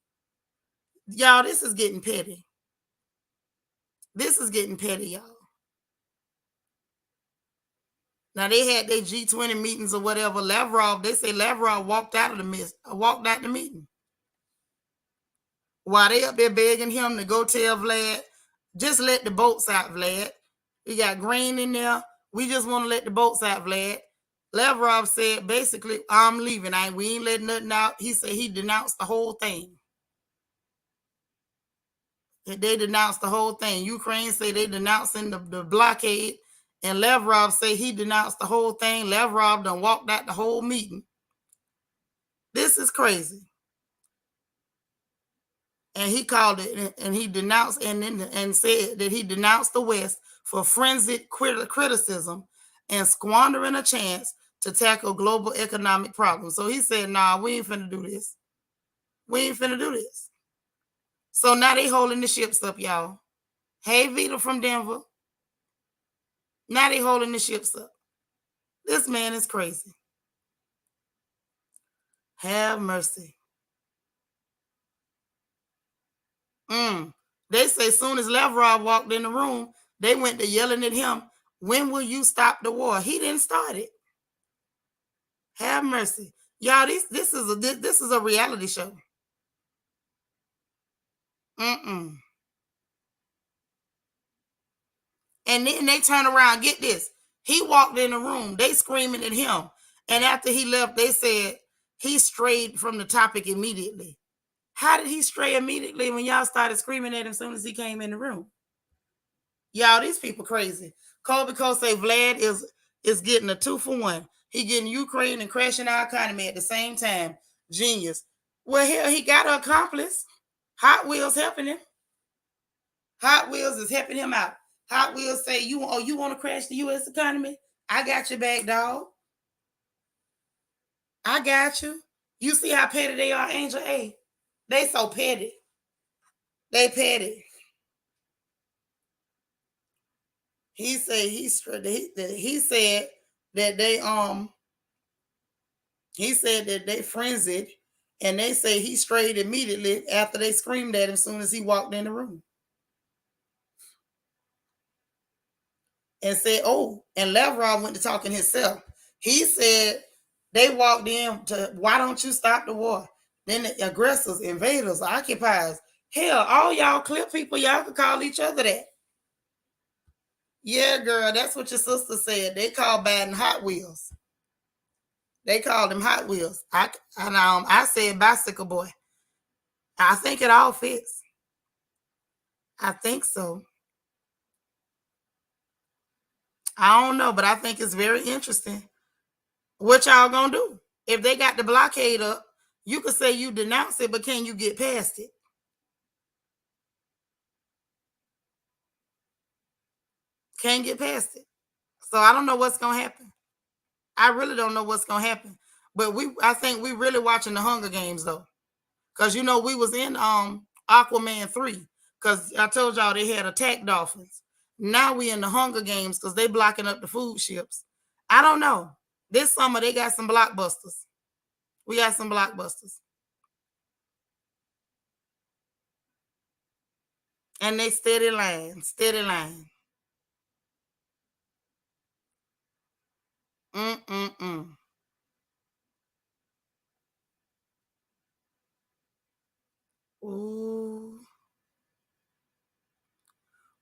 S1: Y'all, this is getting petty. This is getting petty, y'all. Now, they had their G20 meetings or whatever. Lavrov, they say Lavrov walked out the meeting. While they up there begging him to go tell Vlad, just let the boats out, Vlad. We got grain in there. We just want to let the boats out, Vlad. Lavrov said, basically, I'm leaving. We ain't letting nothing out. He said he denounced the whole thing. They denounced the whole thing. Ukraine say they denouncing the blockade. And Lavrov say he denounced the whole thing. Lavrov done walked out the whole meeting. This is crazy. And he called it, and he denounced and said that he denounced the West for frenzied criticism and squandering a chance to tackle global economic problems. So he said, nah, we ain't finna do this. We ain't finna do this. So now they holding the ships up, y'all. Hey, Vita from Denver. Now they holding the ships up. This man is crazy. Have mercy. They say soon as Lavrov walked in the room, they went to yelling at him, when will you stop the war? He didn't start it. Have mercy. Y'all, this is a reality show. And then they turn around, get this. He walked in the room, they screaming at him. And after he left, they said he strayed from the topic immediately. How did he stray immediately when y'all started screaming at him as soon as he came in the room? Y'all, these people crazy. Colby Cole say Vlad is getting a 2-for-1. He getting Ukraine and crashing our economy at the same time. Genius. Well, hell, he got an accomplice. Hot Wheels helping him. Hot Wheels is helping him out. Hot Wheels say, you want to crash the U.S. economy? I got your back, dog. I got you. You see how petty they are, Angel A? They so petty. They petty. He said he said that they frenzied, and they say he strayed immediately after they screamed at him as soon as he walked in the room. And said, oh, and Lavrov went to talking himself. He said they walked in to, why don't you stop the war? Then the aggressors, invaders, occupiers. Hell, all y'all clear people, y'all could call each other that. Yeah, girl, that's what your sister said. They called Biden Hot Wheels. They called him Hot Wheels. I said bicycle boy. I think it all fits. I think so. I don't know, but I think it's very interesting. What y'all gonna do? If they got the blockade up, you could say you denounce it, but can you get past it? Can't get past it. So I don't know what's gonna happen. I really don't know what's gonna happen. But I think we really watching the Hunger Games though. Cause we was in Aquaman 3. Cause I told y'all they had attack dolphins. Now we in the Hunger Games because they blocking up the food ships. I don't know. This summer they got some blockbusters. We got some blockbusters. And they steady line. Ooh.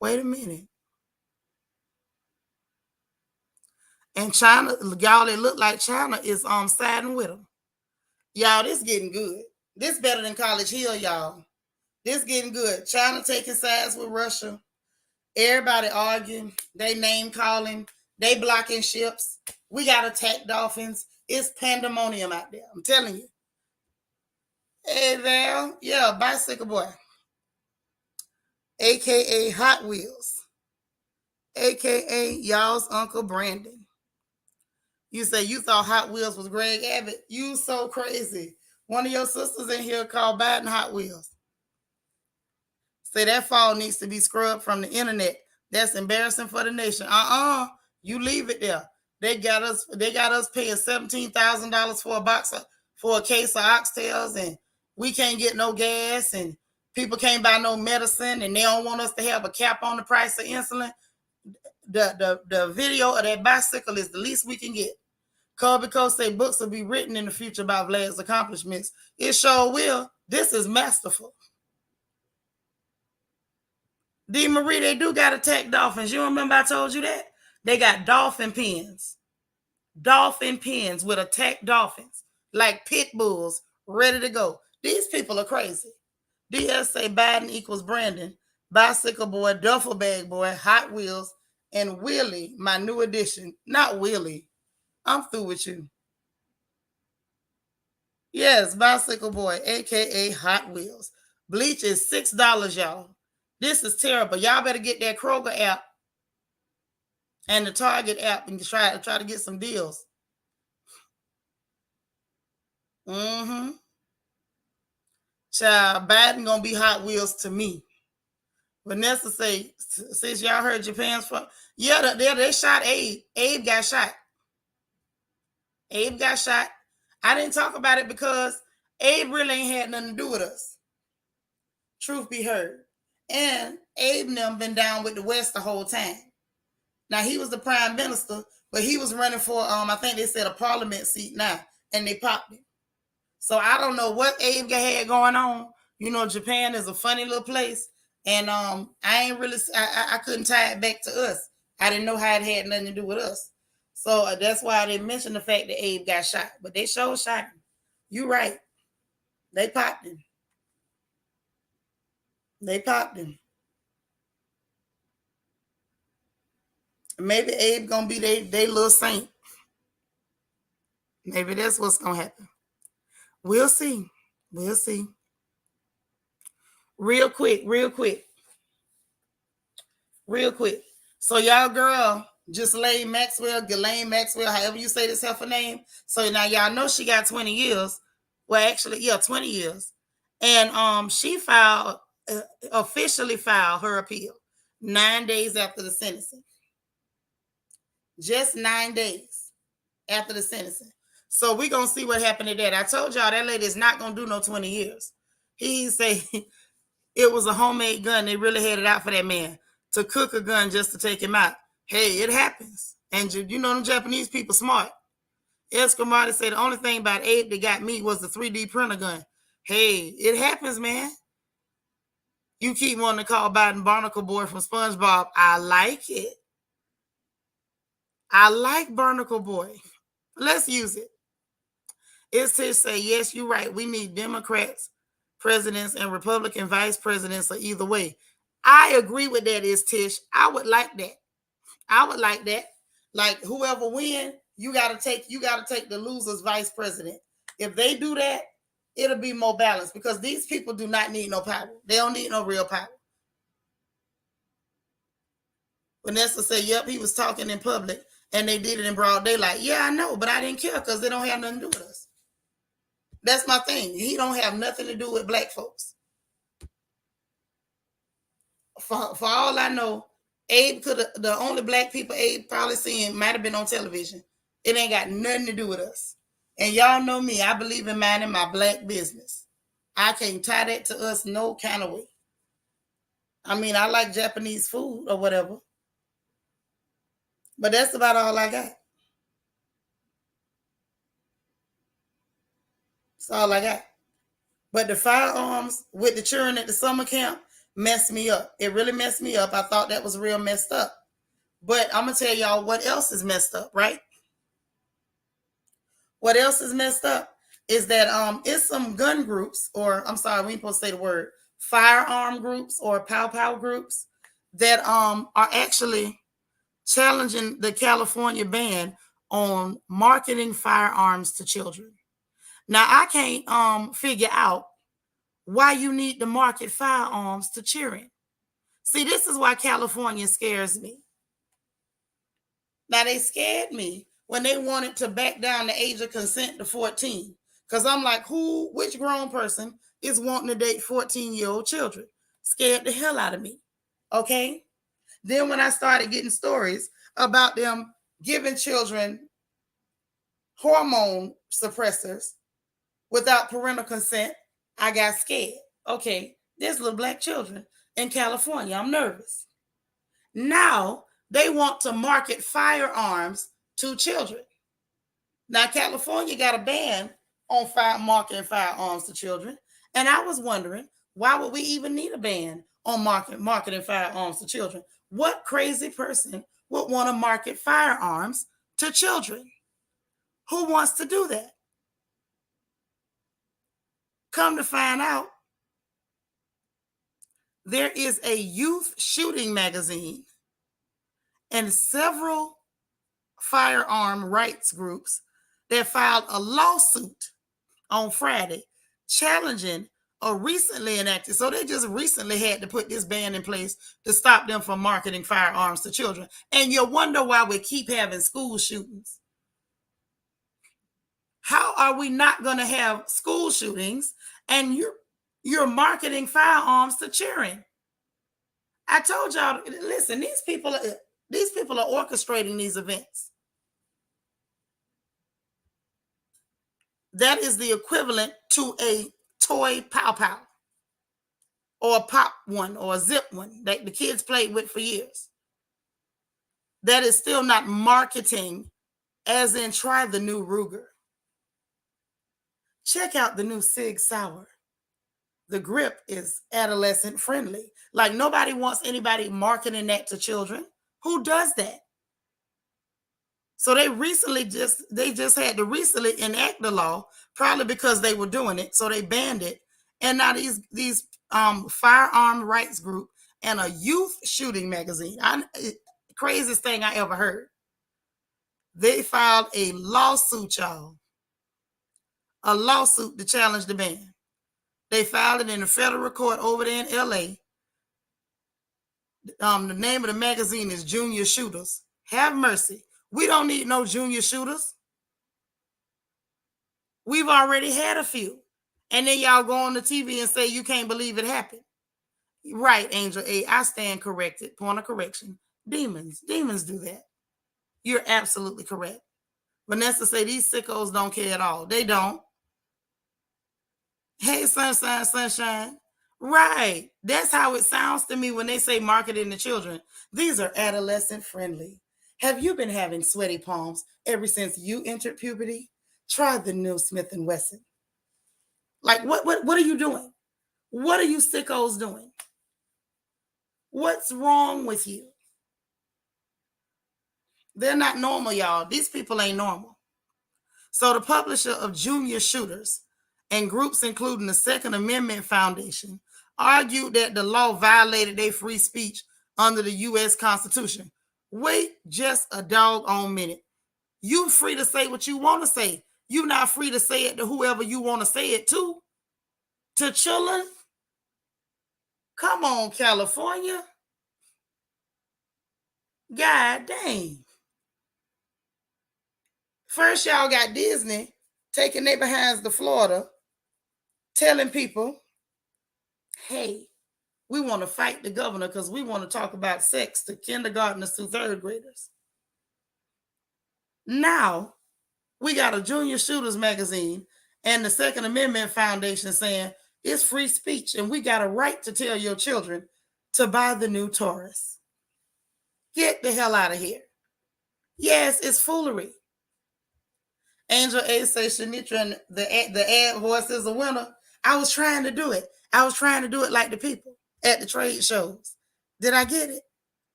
S1: Wait a minute. And China, y'all, it look like China is siding with them. Y'all, this getting good. This better than College Hill, y'all. This getting good. China taking sides with Russia. Everybody arguing. They name calling. They blocking ships. We got attack dolphins. It's pandemonium out there. I'm telling you. Hey, Val. Yeah, bicycle boy. AKA Hot Wheels. AKA y'all's Uncle Brandon. You say you thought Hot Wheels was Greg Abbott. You so crazy. One of your sisters in here called Biden Hot Wheels. Say that fall needs to be scrubbed from the internet. That's embarrassing for the nation. You leave it there. They got us paying $17,000 for a case of oxtails, and we can't get no gas, and people can't buy no medicine, and they don't want us to have a cap on the price of insulin. The video of that bicycle is the least we can get. Colby Cole say books will be written in the future about Vlad's accomplishments. It sure will. This is masterful. D. Marie, they do got attack dolphins. You remember I told you that? They got dolphin pens. Dolphin pens with attack dolphins, like pit bulls, ready to go. These people are crazy. DS say Biden equals Brandon, Bicycle Boy, Duffel Bag Boy, Hot Wheels, and Willie, my new addition. Not Willie. I'm through with you. Yes, Bicycle Boy, aka Hot Wheels. Bleach is $6, y'all. This is terrible. Y'all better get that Kroger app and the Target app and try to get some deals. Mm-hmm. Child, Biden gonna be Hot Wheels to me. Vanessa say, since y'all heard Japan's from, yeah, they shot Abe. Abe got shot. Abe got shot. I didn't talk about it because Abe really ain't had nothing to do with us. Truth be heard. And Abe never been down with the West the whole time. Now he was the prime minister, but he was running for I think they said a parliament seat now, and they popped him. So I don't know what Abe had going on. You know, Japan is a funny little place, and I ain't really I couldn't tie it back to us. I didn't know how it had nothing to do with us. So that's why I didn't mention the fact that Abe got shot, but they showed shot him. You right. They popped him. They popped him. Maybe Abe gonna be they little saint. Maybe that's what's gonna happen. We'll see. We'll see. Real quick. So y'all girl, just Ghislaine Maxwell, however you say this heifer name. So now y'all know she got 20 years. Well, actually, yeah, 20 years. And she officially filed her appeal 9 days after the sentencing. Just 9 days after the sentencing. So we're going to see what happened to that. I told y'all that lady is not going to do no 20 years. He say it was a homemade gun. They really had it out for that man to cook a gun just to take him out. Hey, it happens. And you know them Japanese people smart. Escamati said the only thing about Abe that got me was the 3D printer gun. Hey, it happens, man. You keep wanting to call Biden Barnacle Boy from SpongeBob. I like it. I like Barnacle Boy. Let's use it. It's to say, yes, you're right. We need Democrats, presidents, and Republican vice presidents, or either way. I agree with that, is Tish. I would like that. Like whoever win, you gotta take the loser's vice president. If they do that, it'll be more balanced because these people do not need no power. They don't need no real power. Vanessa said, yep, he was talking in public and they did it in broad daylight. Yeah, I know, but I didn't care because they don't have nothing to do with us. That's my thing. He don't have nothing to do with black folks. For all I know, Abe the only black people Abe probably seen might have been on television. It ain't got nothing to do with us. And y'all know me, I believe in minding my black business. I can't tie that to us no kind of way. I mean, I like Japanese food or whatever. But that's about all I got. That's all I got. But the firearms with the children at the summer camp messed me up. It really messed me up. I thought that was real messed up. But I'm going to tell y'all what else is messed up, right? What else is messed up is that it's some gun groups, or I'm sorry, we ain't supposed to say the word, firearm groups or pow groups that are actually challenging the California ban on marketing firearms to children. Now, I can't figure out why you need to market firearms to children. See, this is why California scares me. Now, they scared me when they wanted to back down the age of consent to 14. Because I'm like, which grown person is wanting to date 14-year-old children? Scared the hell out of me. Okay? Then when I started getting stories about them giving children hormone suppressors without parental consent, I got scared. Okay, there's little black children in California. I'm nervous. Now they want to market firearms to children. Now California got a ban on marketing firearms to children. And I was wondering, why would we even need a ban on marketing firearms to children. What crazy person would want to market firearms to children? Who wants to do that? Come to find out, there is a youth shooting magazine and several firearm rights groups that filed a lawsuit on Friday challenging a recently enacted, so they just recently had to put this ban in place to stop them from marketing firearms to children. And you wonder why we keep having school shootings. How are we not going to have school shootings and you're marketing firearms to children? I told y'all, listen, these people are orchestrating these events. That is the equivalent to a toy pow pow or a pop one or a zip one that the kids played with for years. That is still not marketing, as in try the new Ruger. Check out the new Sig Sauer. The grip is adolescent friendly. Like nobody wants anybody marketing that to children. Who does that? So they just had to recently enact the law, probably because they were doing it. So they banned it. And now these firearm rights group and a youth shooting magazine, craziest thing I ever heard. They filed a lawsuit, y'all. A lawsuit to challenge the ban. They filed it in the federal court over there in LA. The name of the magazine is Junior Shooters. Have mercy. We don't need no junior shooters. We've already had a few. And then y'all go on the TV and say you can't believe it happened. Right, Angel A. I stand corrected. Point of correction. Demons do that. You're absolutely correct. Vanessa say these sickos don't care at all. They don't. Hey, sunshine. Right. That's how it sounds to me when they say marketing to children. These are adolescent friendly. Have you been having sweaty palms ever since you entered puberty? Try the new Smith & Wesson. Like, what are you doing? What are you sickos doing? What's wrong with you? They're not normal, y'all. These people ain't normal. So the publisher of Junior Shooters and groups including the Second Amendment Foundation argued that the law violated their free speech under the U.S. Constitution. Wait just a doggone minute. You free to say what you want to say. You're not free to say it to whoever you want to say it to. To children? Come on, California. God dang. First, y'all got Disney taking their behinds to Florida, telling people, hey, we want to fight the governor because we want to talk about sex to kindergartners to third graders. Now, we got a Junior Shooters magazine and the Second Amendment Foundation saying it's free speech and we got a right to tell your children to buy the new Taurus. Get the hell out of here. Yes, it's foolery. Angel A says Shanitra and the ad voice is a winner. I was trying to do it. I was trying to do it like the people at the trade shows. Did I get it?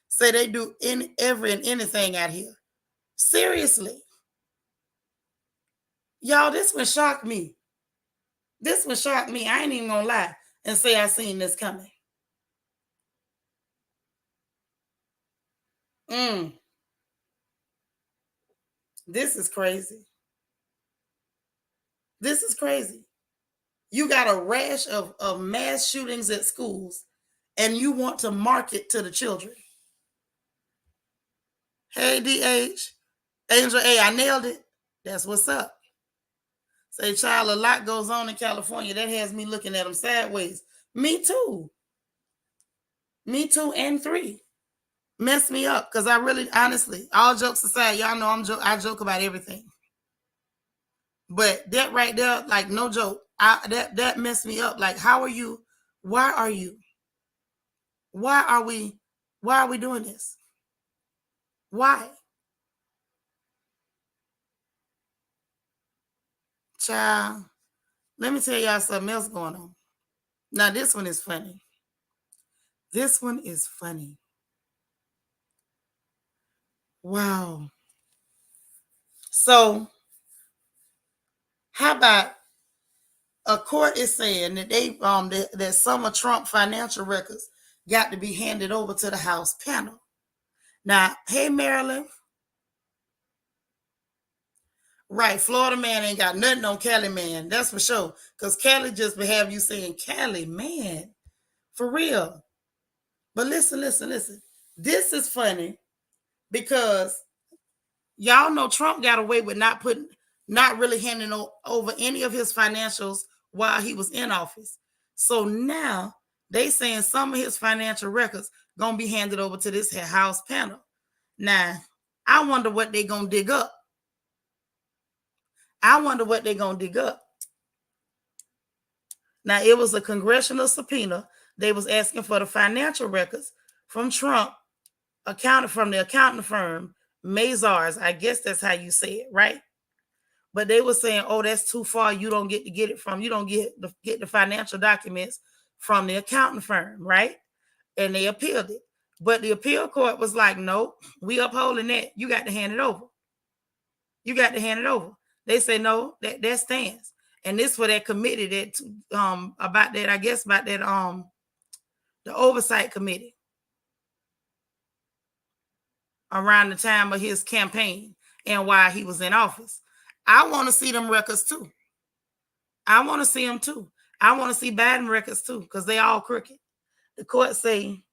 S1: Say they do every and anything out here. Seriously. Y'all, this one shocked me. This one shocked me. I ain't even gonna lie and say I seen this coming. This is crazy. This is crazy. You got a rash of mass shootings at schools and you want to market to the children. Hey, DH. Angel A, I nailed it. That's what's up. Say, child, a lot goes on in California. That has me looking at them sideways. Me too. Me too, and 3. Mess me up because I really, honestly, all jokes aside, y'all know I joke about everything. But that right there, like no joke, that messed me up. Like, how are you? Why are you? Why are we doing this? Why? Child, let me tell y'all something else going on. Now, this one is funny. This one is funny. Wow. So, how about a court is saying that that some of Trump financial records got to be handed over to the House panel. Now, hey Maryland, right? Florida man ain't got nothing on Cali man, that's for sure. Because Cali just be have you saying Cali man, for real. But listen. This is funny because y'all know Trump got away with not really handing over any of his financials while he was in office. So now they saying some of his financial records gonna be handed over to this House panel. Now, I wonder what they gonna dig up. Now, it was a congressional subpoena. They was asking for the financial records from Trump, accounted from the accounting firm Mazars. I guess that's how you say it, right? But they were saying, "Oh, that's too far. You don't get to get it from. You don't get the financial documents from the accounting firm, right?" And they appealed it. But the appeal court was like, "No, we upholding that. You got to hand it over. They say, "No, that stands." And this for that committee that about that, I guess about that the oversight committee around the time of his campaign and while he was in office. I want to see them records too. I want to see them too. I want to see Biden records too, because they all crooked. The court say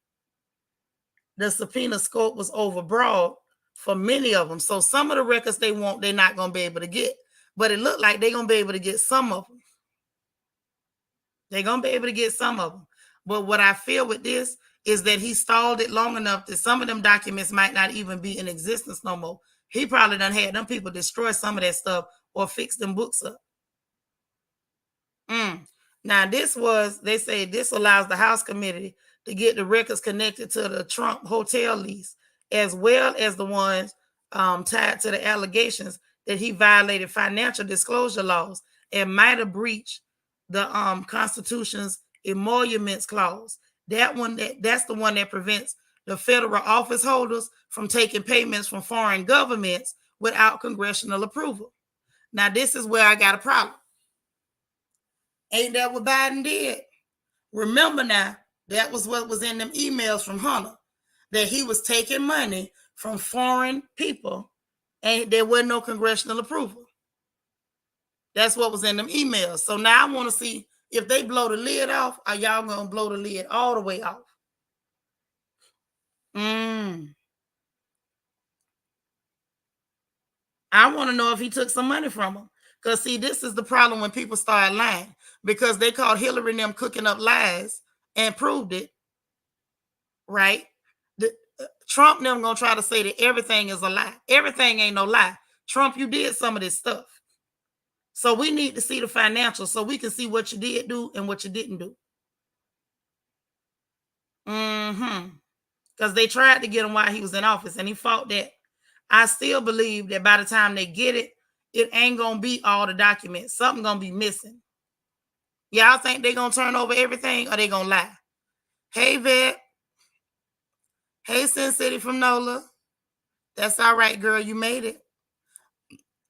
S1: the subpoena scope was overbroad for many of them. So some of the records they want, they're not going to be able to get. But it looked like they're going to be able to get some of them. But what I feel with this is that he stalled it long enough that some of them documents might not even be in existence no more. He probably done had them people destroy some of that stuff or fix them books up. Now, they say this allows the House committee to get the records connected to the Trump hotel lease, as well as the ones tied to the allegations that he violated financial disclosure laws and might have breached the Constitution's emoluments clause. That's the one that prevents the federal office holders from taking payments from foreign governments without congressional approval. Now, this is where I got a problem. Ain't that what Biden did? Remember now, that was what was in them emails from Hunter, that he was taking money from foreign people and there was no congressional approval. That's what was in them emails. So now I want to see if they blow the lid off, are y'all going to blow the lid all the way off? I want to know if he took some money from them. Because, see, this is the problem when people start lying. Because they called Hillary and them cooking up lies and proved it. Right? Trump and them going to try to say that everything is a lie. Everything ain't no lie. Trump, you did some of this stuff. So we need to see the financials so we can see what you did do and what you didn't do. Because they tried to get him while he was in office and he fought that. I still believe that by the time they get it, it ain't going to be all the documents. Something going to be missing. Y'all think they going to turn over everything or they going to lie? Hey, Vet. Hey, Sin City from NOLA. That's all right, girl. You made it.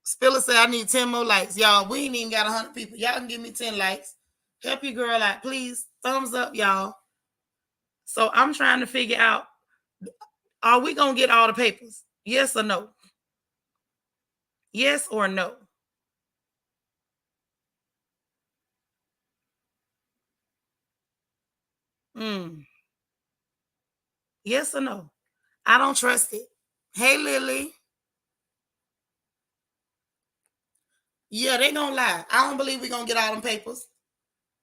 S1: Spiller said, I need 10 more likes. Y'all, we ain't even got 100 people. Y'all can give me 10 likes. Help your girl out, please. Thumbs up, y'all. So I'm trying to figure out, are we going to get all the papers? Yes or no? Yes or no? Yes or no? I don't trust it. Hey, Lily. Yeah, they gonna lie. I don't believe we're gonna get all them papers.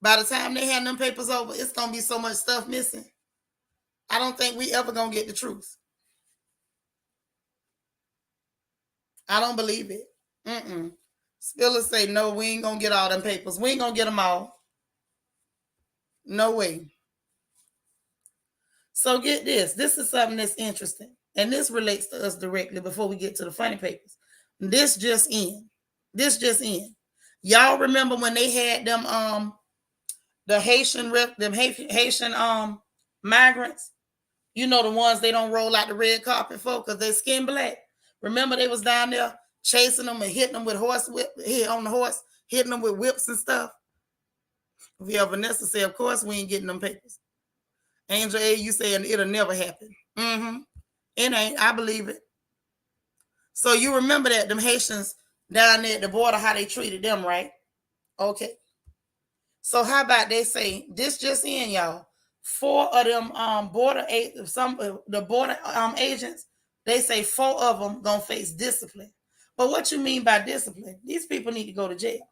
S1: By the time they hand them papers over, it's gonna be so much stuff missing. I don't think we ever gonna get the truth. I don't believe it. Spiller say, no, we ain't gonna get all them papers. We ain't gonna get them all. No way. So get this. This is something that's interesting. And this relates to us directly before we get to the funny papers. This just in. Y'all remember when they had them the Haitian migrants, you know, the ones they don't roll out the red carpet for because they skin black. Remember they was down there chasing them and hitting them with horse whip on the horse, hitting them with whips and stuff. Yeah, Vanessa said, of course we ain't getting them papers. Angel A, you saying it'll never happen. Mm-hmm. It ain't. I believe it. So you remember that them Haitians down there at the border, how they treated them, right? Okay. So how about they say this just in, y'all? 4 of them border agents, they say 4 of them gonna face discipline. But what you mean by discipline? These people need to go to jail.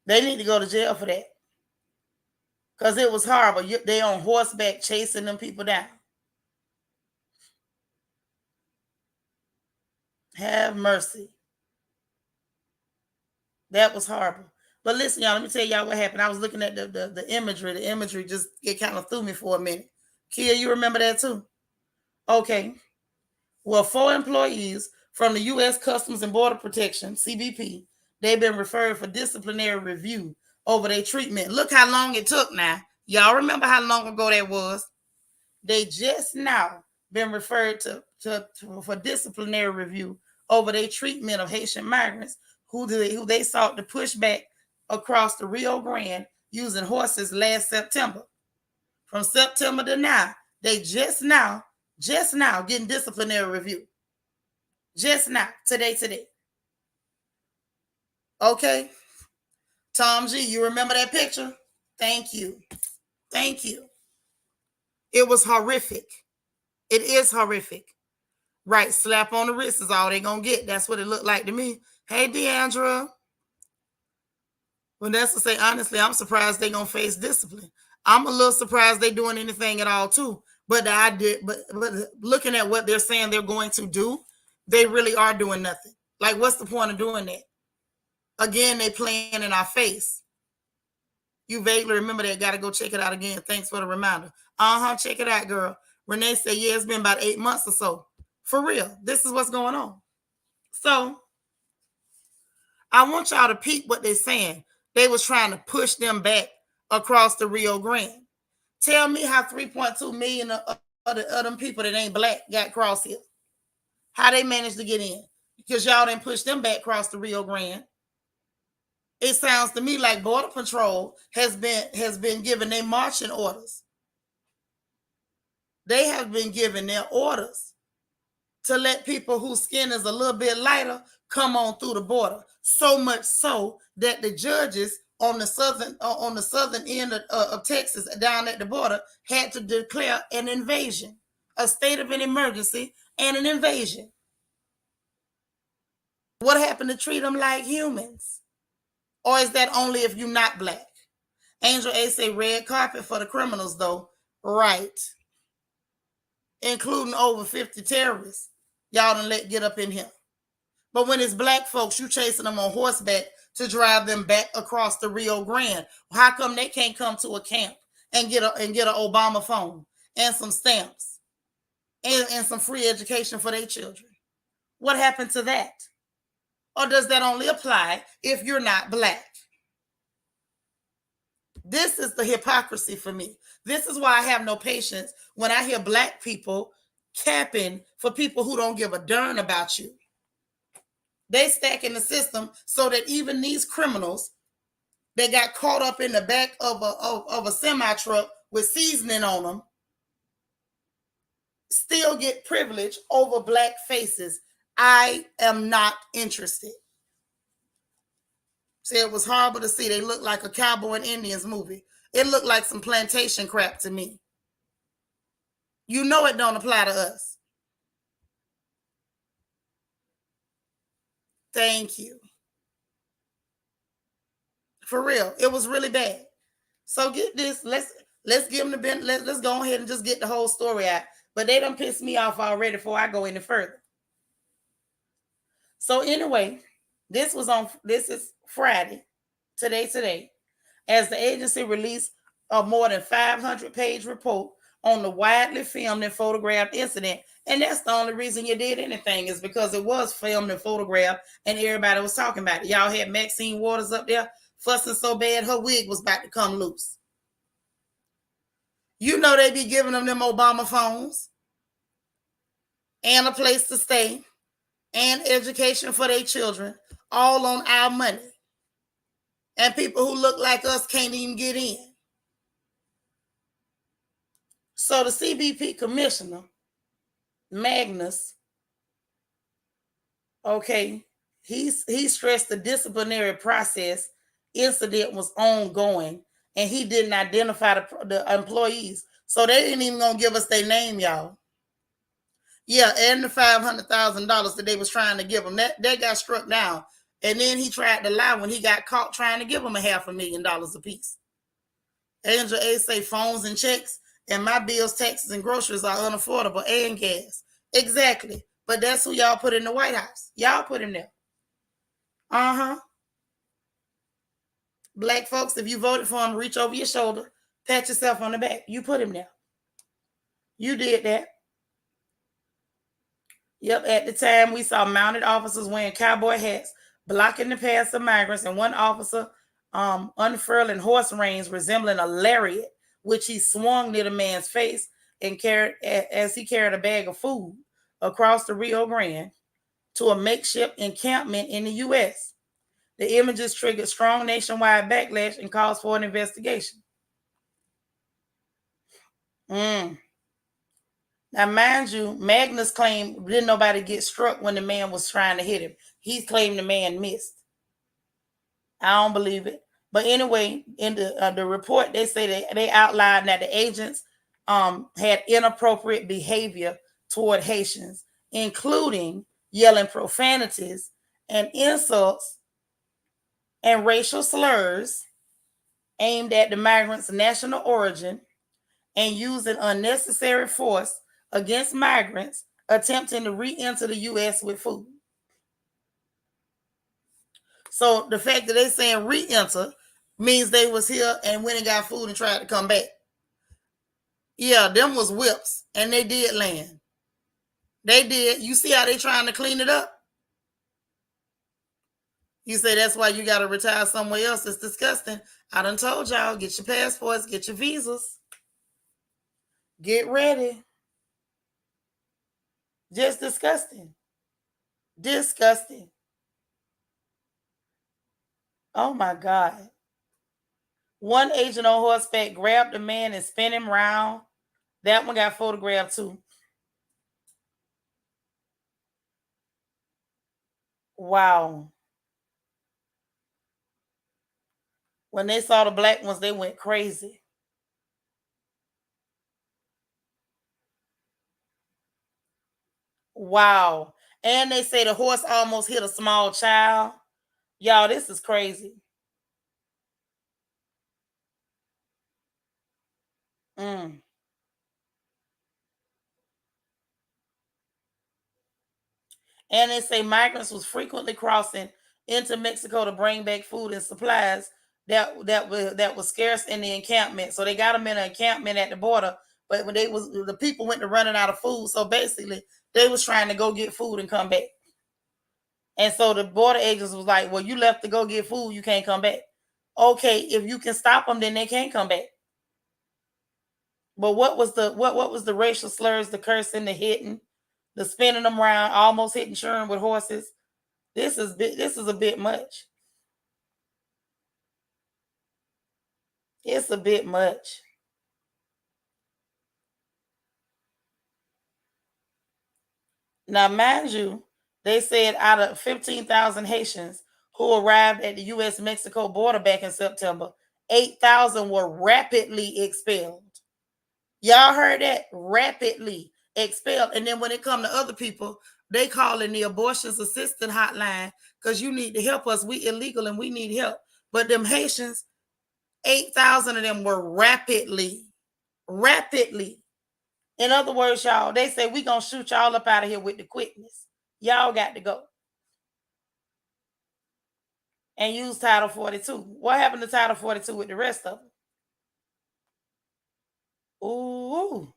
S1: They need to go to jail for that. Because it was horrible. They on horseback chasing them people down. Have mercy. That was horrible. But listen, y'all, let me tell y'all what happened. I was looking at the imagery. The imagery just, it kind of threw me for a minute. Kia, you remember that too? Okay. Well, 4 employees from the U.S. Customs and Border Protection, CBP, they've been referred for disciplinary review over their treatment. Look how long it took now. Y'all remember how long ago that was? They just now been referred for disciplinary review over their treatment of Haitian migrants who they sought to push back across the Rio Grande using horses last September. From September to now, they just now getting disciplinary review. Just now, today. Okay. Tom G, you remember that picture? Thank you. It was horrific. It is horrific. Right, slap on the wrist is all they gonna get. That's what it looked like to me. Hey, Deandra. Vanessa say, honestly, I'm surprised they gonna face discipline. I'm a little surprised they doing anything at all too. But but looking at what they're saying they're going to do, they really are doing nothing. Like, what's the point of doing that? Again, they playing in our face. You vaguely remember that. Got to go check it out again. Thanks for the reminder. Check it out, girl. Renee said, yeah, it's been about 8 months or so. For real, this is what's going on. So I want y'all to peep what they're saying. They was trying to push them back across the Rio Grande. Tell me how 3.2 million of them people that ain't black got crossed here. How they managed to get in? Because y'all didn't push them back across the Rio Grande. It sounds to me like Border Patrol has been given their marching orders. They have been given their orders to let people whose skin is a little bit lighter come on through the border. So much so that the judges on the southern end of Texas, down at the border, had to declare an invasion, a state of an emergency, and an invasion. What happened to treat them like humans? Or is that only if you're not black? Angel A say red carpet for the criminals, though. Right. Including over 50 terrorists. Y'all done let get up in here. But when it's black folks, you chasing them on horseback to drive them back across the Rio Grande. How come they can't come to a camp and get an Obama phone and some stamps and some free education for their children? What happened to that? Or does that only apply if you're not black? This is the hypocrisy for me. This is why I have no patience when I hear black people capping for people who don't give a darn about you. They stack in the system so that even these criminals that got caught up in the back of a semi truck with seasoning on them still get privilege over black faces. I am not interested. See, it was horrible to see. They looked like a cowboy and Indians movie. It looked like some plantation crap to me. You know it don't apply to us. Thank you. For real, it was really bad. So get this. Let's give them the benefit. Let's go ahead and just get the whole story out. But they done pissed me off already before I go any further. So anyway, this is Friday. Today, as the agency released a more than 500-page report on the widely filmed and photographed incident. And that's the only reason you did anything, is because it was filmed and photographed and everybody was talking about it. Y'all had Maxine Waters up there fussing so bad her wig was about to come loose. You know they be giving them Obama phones and a place to stay and education for their children, all on our money. And people who look like us can't even get in. So the CBP commissioner, Magnus, okay, he stressed the disciplinary process incident was ongoing, and he didn't identify the employees. So they didn't even gonna give us their name, y'all. Yeah, and the $500,000 that they was trying to give him, that got struck down. And then he tried to lie when he got caught trying to give him $500,000 apiece. Angel A say phones and checks, and my bills, taxes, and groceries are unaffordable, and gas. Exactly. But that's who y'all put in the White House. Y'all put him there. Uh-huh. Black folks, if you voted for him, reach over your shoulder, pat yourself on the back. You put him there. You did that. Yep, at the time we saw mounted officers wearing cowboy hats, blocking the paths of migrants, and one officer unfurling horse reins resembling a lariat, which he swung near the man's face and carried as he carried a bag of food across the Rio Grande to a makeshift encampment in the U.S. The images triggered strong nationwide backlash and calls for an investigation. Now, mind you, Magnus claimed didn't nobody get struck when the man was trying to hit him. He claimed the man missed. I don't believe it. But anyway, in the report, they say they outlined that the agents had inappropriate behavior toward Haitians, including yelling profanities and insults and racial slurs aimed at the migrants' national origin, and using unnecessary force against migrants attempting to re-enter the U.S. with food. So the fact that they're saying re-enter means they was here and went and got food and tried to come back. Yeah, them was whips, and they did land. They did. You see how they trying to clean it up? You say that's why you got to retire somewhere else. It's disgusting. I done told y'all, get your passports, get your visas. Get ready. Just disgusting. Disgusting. Oh my God. One agent on horseback grabbed a man and spun him around. That one got photographed too. Wow. When they saw the black ones, they went crazy. Wow. And they say the horse almost hit a small child. Y'all, this is crazy. Mm. And they say migrants was frequently crossing into Mexico to bring back food and supplies that was scarce in the encampment. So they got them in an encampment at the border, but when the people went to running out of food. So basically, they was trying to go get food and come back. And so the border agents was like, "Well, you left to go get food, you can't come back." Okay, if you can stop them, then they can't come back. But what was the racial slurs, the cursing, the hitting, the spinning them around, almost hitting Sherm with horses? This is a bit much. It's a bit much. Now, mind you, they said out of 15,000 Haitians who arrived at the U.S.-Mexico border back in September, 8,000 were rapidly expelled. Y'all heard that? Rapidly expelled. And then when it come to other people, they call in the abortions assistance hotline because you need to help us. We illegal and we need help. But them Haitians, 8,000 of them were rapidly. In other words, y'all, they say we gonna shoot y'all up out of here with the quickness. Y'all got to go. And use Title 42. What happened to Title 42 with the rest of them? Ooh. Ooh,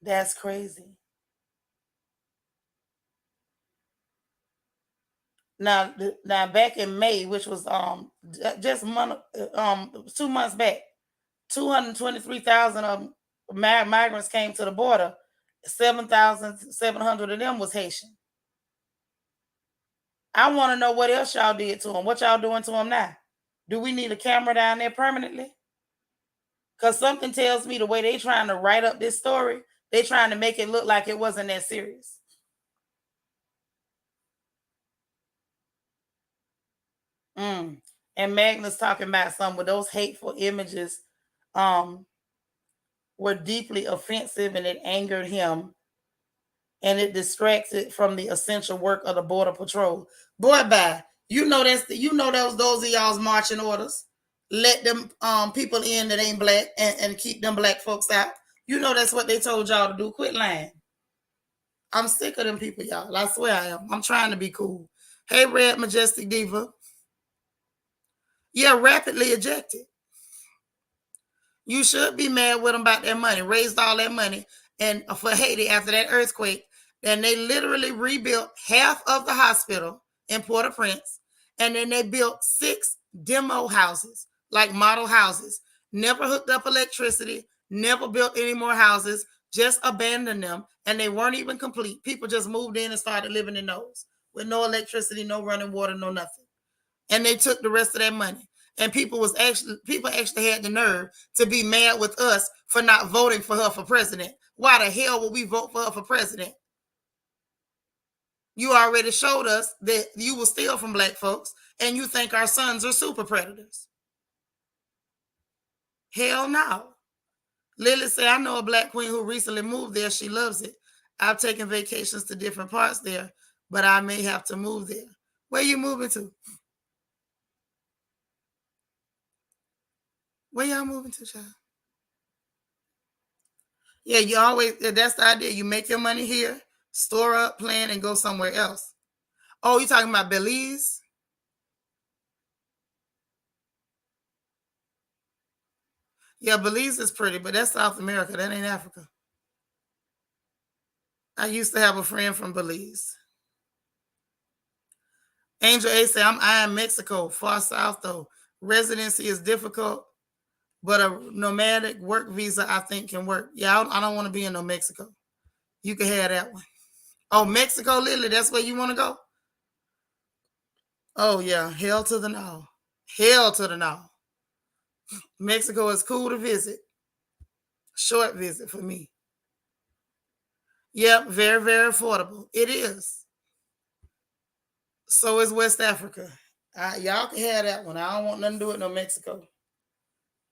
S1: that's crazy. Now, back in May, which was just month 2 months back, 223,000 of migrants came to the border. 7,700 of them was Haitian. I want to know what else y'all did to them. What y'all doing to them now? Do we need a camera down there permanently? Because something tells me the way they trying to write up this story, they trying to make it look like it wasn't that serious. And Magnus talking about some of those hateful images were deeply offensive and it angered him and it distracted from the essential work of the Border Patrol. Boy, bye. You know those are y'all's marching orders. Let them people in that ain't black and keep them black folks out. You know that's what they told y'all to do. Quit lying. I'm sick of them people, y'all. I swear I am. I'm trying to be cool. Hey, Red Majestic Diva. Yeah, rapidly ejected. You should be mad with them about their money. Raised all that money and for Haiti after that earthquake. Then they literally rebuilt half of the hospital in Port-au-Prince. And then they built 6 demo houses, like model houses. Never hooked up electricity, never built any more houses, just abandoned them. And they weren't even complete. People just moved in and started living in those with no electricity, no running water, no nothing. And they took the rest of that money. And people actually had the nerve to be mad with us for not voting for her for president. Why the hell would we vote for her for president? You already showed us that you will steal from black folks and you think our sons are super predators. Hell no. Lily said, I know a black queen who recently moved there. She loves it. I've taken vacations to different parts there, but I may have to move there. Where you moving to? Where y'all moving to, child? Yeah, that's the idea. You make your money here, store up, plan, and go somewhere else. Oh, you talking about Belize? Yeah, Belize is pretty, but that's South America. That ain't Africa. I used to have a friend from Belize. Angel A said, I'm eyeing Mexico, far south though. Residency is difficult, but a nomadic work visa I think can work. Yeah, I don't want to be in no Mexico. You can have that one. Oh, Mexico, Lily, that's where you want to go? Oh, yeah, hell to the no. Hell to the no. Mexico is cool to visit. Short visit for me. Yep, very, very affordable. It is. So is West Africa. Y'all can have that one. I don't want nothing to do with no Mexico.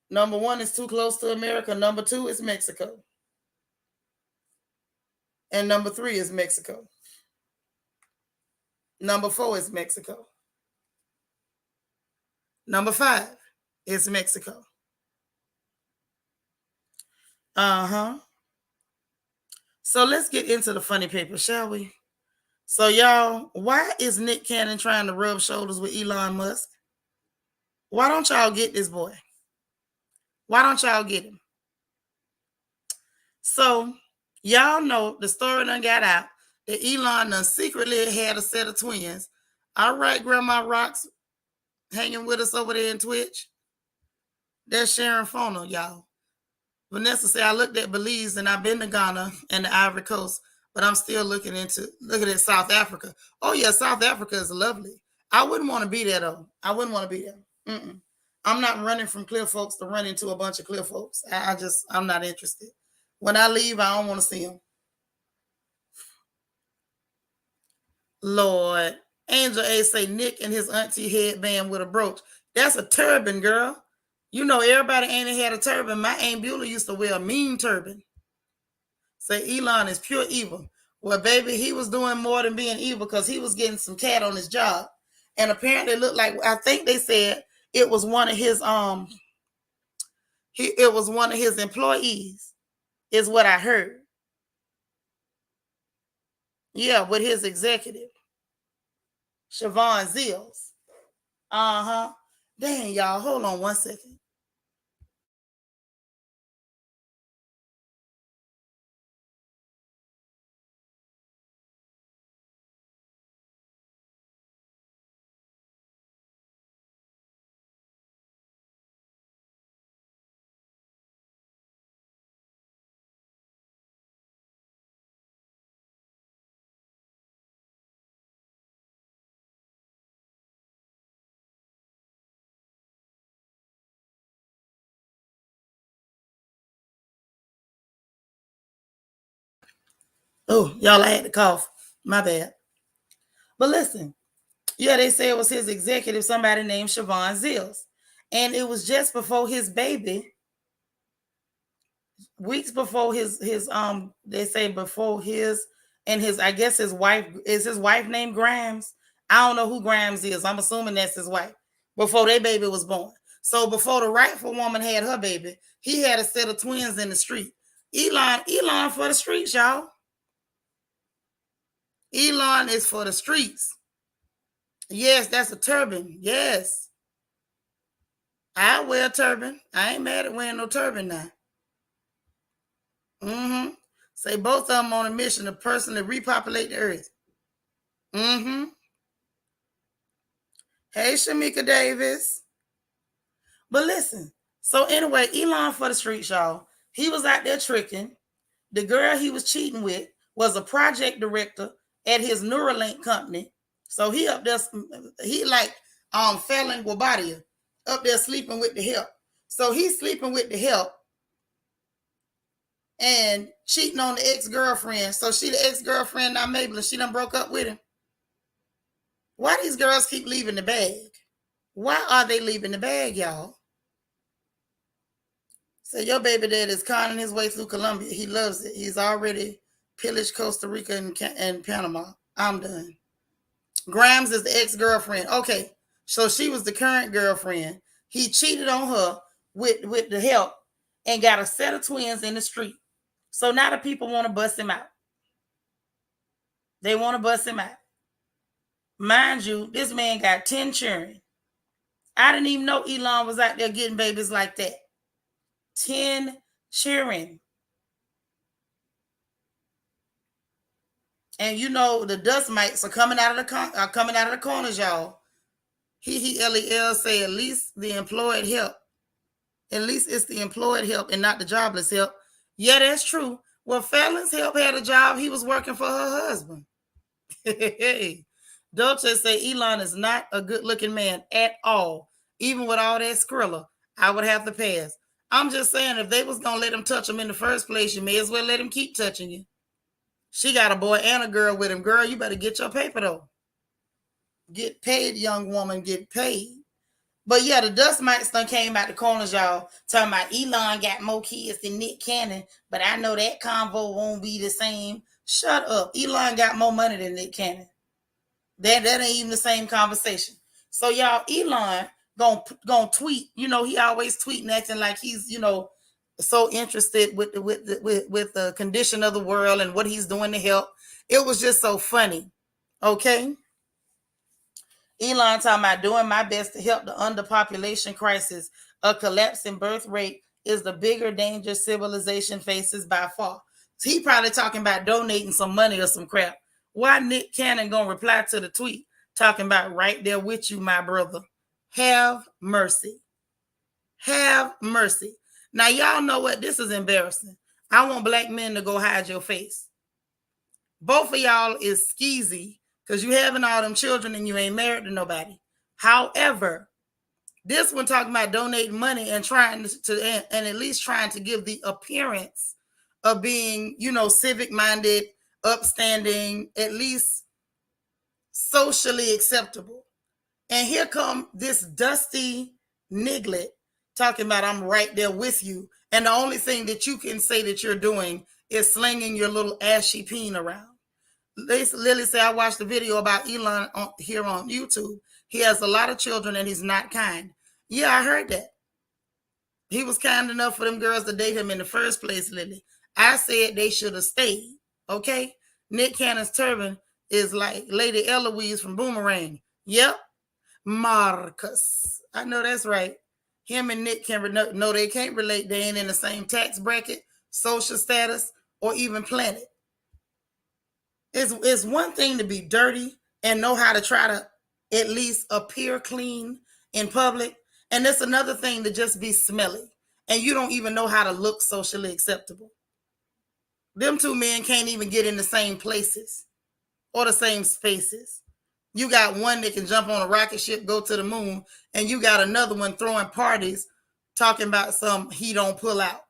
S1: Number 1 is too close to America. Number 2 is Mexico. And number 3 is Mexico. Number 4 is Mexico. Number 5 is Mexico. Uh-huh. So let's get into the funny paper, shall we? So y'all, why is Nick Cannon trying to rub shoulders with Elon Musk? Why don't y'all get this boy? Why don't y'all get him? So y'all know the story done got out that Elon done secretly had a set of twins. All right, Grandma Rocks hanging with us over there in Twitch. That's Sharon Fono, y'all. Vanessa said, I looked at Belize and I've been to Ghana and the Ivory Coast, but I'm still looking at South Africa. Oh, yeah, South Africa is lovely. I wouldn't want to be there, though. I wouldn't want to be there. I'm not running from clear folks to run into a bunch of clear folks. I'm not interested. When I leave, I don't want to see them. Lord. Angel A say Nick and his auntie headband with a brooch. That's a turban, girl. You know, everybody ain't had a turban. My Aunt Beulah used to wear a mean turban. Say Elon is pure evil. Well, baby, he was doing more than being evil because he was getting some cat on his job. And apparently it looked like, I think they said it was one of his it was one of his employees, is what I heard. Yeah, with his executive. Siobhan Zills. Uh-huh. Dang, y'all, hold on one second. Oh, y'all, I had to cough. My bad. But listen, yeah, they say it was his executive, somebody named Siobhan Zills. And it was just before his baby, weeks before his they say before his and his, I guess his wife, is his wife named Grimes. I don't know who Grimes is. I'm assuming that's his wife. Before their baby was born. So before the rightful woman had her baby, he had a set of twins in the street. Elon for the streets, y'all. Elon is for the streets. Yes, that's a turban. Yes. I wear a turban. I ain't mad at wearing no turban now. Mm-hmm. Say both of them on a mission to personally repopulate the earth. Mm-hmm. Hey, Shamika Davis. But listen, so anyway, Elon for the streets, y'all. He was out there tricking. The girl he was cheating with was a project director at his Neuralink company. So he up there, he like Fallon Guabadia up there sleeping with the help. So he's sleeping with the help and cheating on the ex-girlfriend. So she the ex-girlfriend, now Mabel, and she done broke up with him. Why these girls keep leaving the bag? Why are they leaving the bag, y'all? So your baby dad is conning his way through Colombia. He loves it. He's already pillaged Costa Rica and Panama. I'm done. Grimes is the ex-girlfriend. Okay, so she was the current girlfriend. He cheated on her with the help and got a set of twins in the street. So now the people want to bust him out. They want to bust him out. Mind you, this man got 10 children. I didn't even know Elon was out there getting babies like that. 10 children. And you know the dust mites are coming out of the corners, y'all. He LEL say at least the employed help. At least it's the employed help and not the jobless help. Yeah, that's true. Well, Fallon's help had a job. He was working for her husband. Dolce say Elon is not a good-looking man at all. Even with all that Skrilla, I would have to pass. I'm just saying, if they was going to let him touch him in the first place, you may as well let him keep touching you. She got a boy and a girl with him. Girl, you better get your paper, though. Get paid, young woman, get paid. But yeah, the dust mites done came out the corners, y'all. Talking about Elon got more kids than Nick Cannon, but I know that convo won't be the same. Shut up. Elon got more money than Nick Cannon. That ain't even the same conversation. So y'all, Elon gonna tweet. You know, he always tweeting, acting like he's, you know, so interested with the condition of the world and what he's doing to help. It was just so funny. Okay. Elon talking about doing my best to help the underpopulation crisis. A collapsing birth rate is the bigger danger civilization faces by far. So he probably talking about donating some money or some crap. Why Nick Cannon gonna reply to the tweet talking about right there with you, my brother? Have mercy. Have mercy. Now y'all know what? This is embarrassing. I want black men to go hide your face. Both of y'all is skeezy because you having all them children and you ain't married to nobody. However, this one talking about donating money and trying to and at least trying to give the appearance of being, you know, civic minded, upstanding, at least socially acceptable. And here come this dusty niglet talking about I'm right there with you. And the only thing that you can say that you're doing is slinging your little ashy peen around. Lily said, I watched the video about Elon here on YouTube. He has a lot of children and he's not kind. Yeah, I heard that. He was kind enough for them girls to date him in the first place, Lily. I said they should have stayed. Okay? Nick Cannon's turban is like Lady Eloise from Boomerang. Yep. Marcus. I know that's right. Him and Nick can no, they can't relate. They ain't in the same tax bracket, social status, or even planet. It's one thing to be dirty and know how to try to at least appear clean in public. And it's another thing to just be smelly. And you don't even know how to look socially acceptable. Them two men can't even get in the same places or the same spaces. You got one that can jump on a rocket ship, go to the moon, and you got another one throwing parties, talking about some he don't pull out.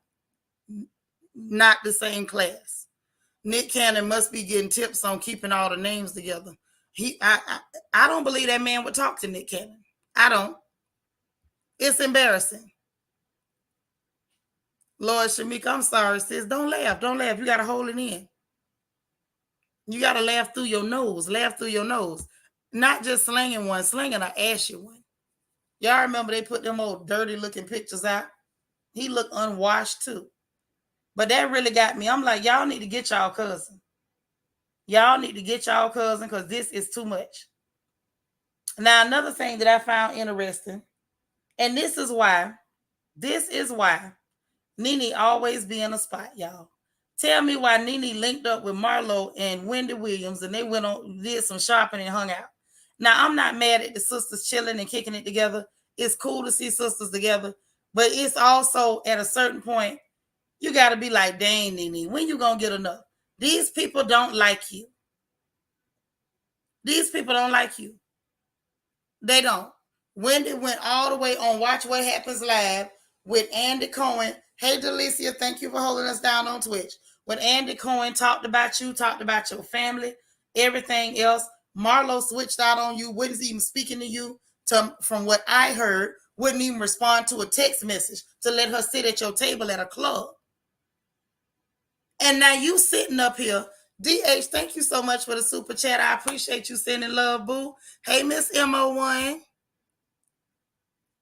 S1: Not the same class. Nick Cannon must be getting tips on keeping all the names together. I don't believe that man would talk to Nick Cannon. I don't. It's embarrassing. Lord Shamika, I'm sorry, sis. Don't laugh. Don't laugh. You got to hold it in. You got to laugh through your nose. Laugh through your nose. Not just slinging one, slinging an ashy one. Y'all remember they put them old dirty looking pictures out? He looked unwashed too. But that really got me. I'm like, y'all need to get y'all cousin. Y'all need to get y'all cousin because this is too much. Now, another thing that I found interesting, and this is why Nene always be in a spot, y'all. Tell me why Nene linked up with Marlo and Wendy Williams and they went on, did some shopping and hung out. Now, I'm not mad at the sisters chilling and kicking it together. It's cool to see sisters together, but it's also at a certain point, you got to be like, dang, Nene, when you going to get enough? These people don't like you. These people don't like you. They don't. Wendy went all the way on Watch What Happens Live with Andy Cohen. Hey, Delicia, thank you for holding us down on Twitch. When Andy Cohen talked about you, talked about your family, everything else. Marlo switched out on you, wasn't even speaking to you. From what I heard, wouldn't even respond to a text message to let her sit at your table at a club. And now you sitting up here. DH, thank you so much for the super chat. I appreciate you sending love, boo. Hey, Miss MO1.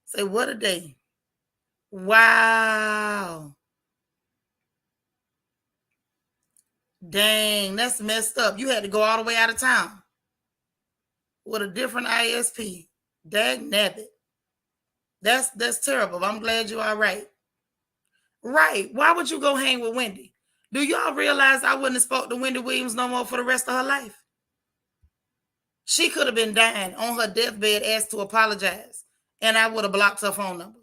S1: Say, what a day. Wow. Dang, that's messed up. You had to go all the way out of town with a different ISP. Dang nabbit. That's terrible. I'm glad you're all right. Right. Why would you go hang with Wendy? Do y'all realize I wouldn't have spoke to Wendy Williams no more for the rest of her life? She could have been dying on her deathbed, asked to apologize, and I would have blocked her phone number.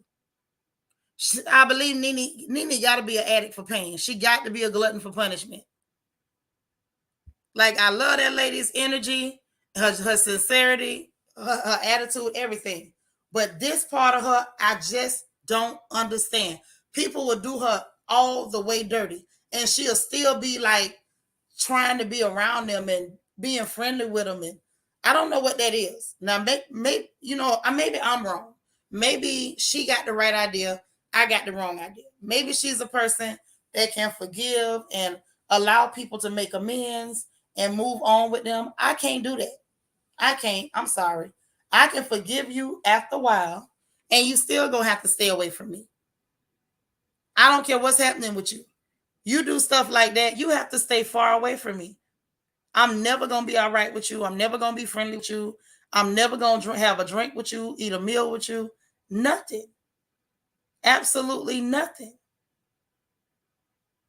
S1: I believe Nene got to be an addict for pain. She got to be a glutton for punishment. Like, I love that lady's energy, her sincerity, her attitude, everything. But this part of her, I just don't understand. People will do her all the way dirty, and she'll still be like trying to be around them and being friendly with them. And I don't know what that is. Now, maybe I'm wrong. Maybe she got the right idea. I got the wrong idea. Maybe she's a person that can forgive and allow people to make amends and move on with them. I can't do that. I can't. I'm sorry. I can forgive you after a while, and you still gonna have to stay away from me. I don't care what's happening with you. You do stuff like that, you have to stay far away from me. I'm never gonna be all right with you. I'm never gonna be friendly with you. I'm never gonna have a drink with you, eat a meal with you. Nothing. Absolutely nothing.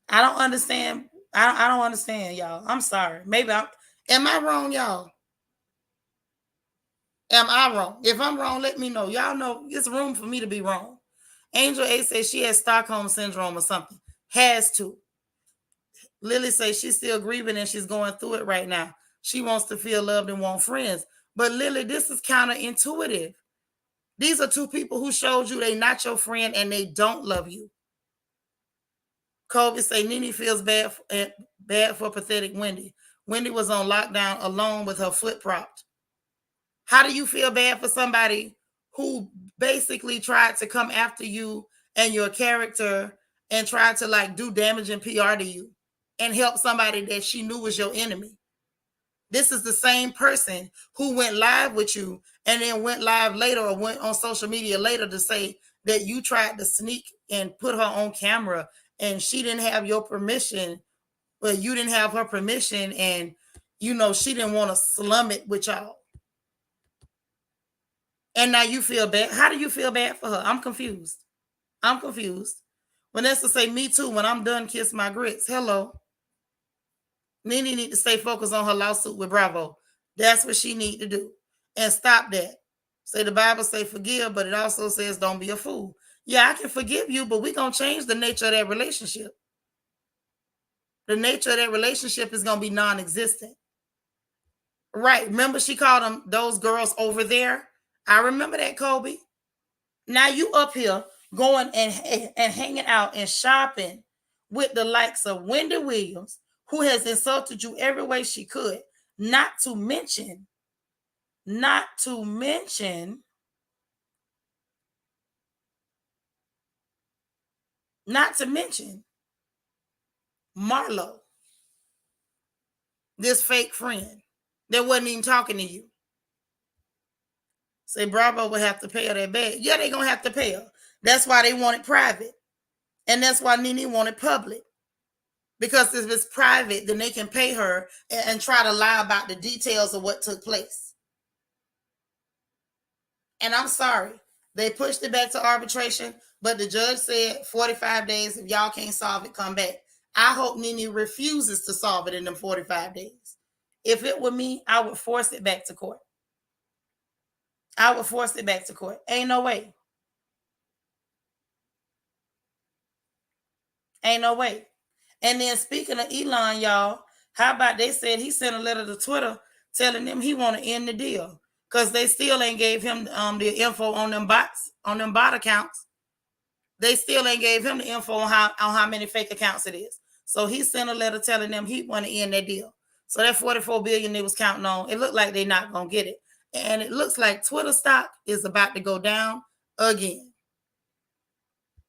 S1: I don't understand. I don't understand, y'all. I'm sorry. Am I wrong, y'all? Am I wrong? If I'm wrong, let me know. Y'all know it's room for me to be wrong. Angel A says she has Stockholm syndrome or something. Has to. Lily says she's still grieving and she's going through it right now. She wants to feel loved and want friends. But Lily, this is counterintuitive. These are two people who showed you they're not your friend and they don't love you. Kobe say Nene feels bad for pathetic Wendy. Wendy was on lockdown alone with her foot propped. How do you feel bad for somebody who basically tried to come after you and your character and tried to like do damage and PR to you and help somebody that she knew was your enemy? This is the same person who went live with you and then went live later or went on social media later to say that you tried to sneak and put her on camera and she didn't have your permission, but you didn't have her permission, and she didn't want to slum it with y'all. And now you feel bad. How do you feel bad for her? I'm confused. Vanessa say, me too. When I'm done, kiss my grits. Hello. Nene need to stay focused on her lawsuit with Bravo. That's what she need to do. And stop that. Say the Bible say forgive, but it also says don't be a fool. Yeah, I can forgive you, but we're going to change the nature of that relationship. The nature of that relationship is going to be non-existent. Right. Remember she called them those girls over there? I remember that, Kobe. Now you up here going and hanging out and shopping with the likes of Wendy Williams, who has insulted you every way she could. Not to mention Marlo, this fake friend that wasn't even talking to you. Say Bravo will have to pay her that back. Yeah, they're going to have to pay her. That's why they want it private. And that's why Nene wanted public. Because if it's private, then they can pay her and try to lie about the details of what took place. And I'm sorry, they pushed it back to arbitration, but the judge said 45 days. If y'all can't solve it, come back. I hope Nene refuses to solve it in them 45 days. If it were me, I would force it back to court. Ain't no way. Ain't no way. And then speaking of Elon, y'all, how about they said he sent a letter to Twitter telling them he want to end the deal because they still ain't gave him the info on them bots, on them bot accounts. They still ain't gave him the info on how many fake accounts it is. So he sent a letter telling them he want to end that deal. So that 44 billion they was counting on, it looked like they not gonna get it. And it looks like Twitter stock is about to go down again.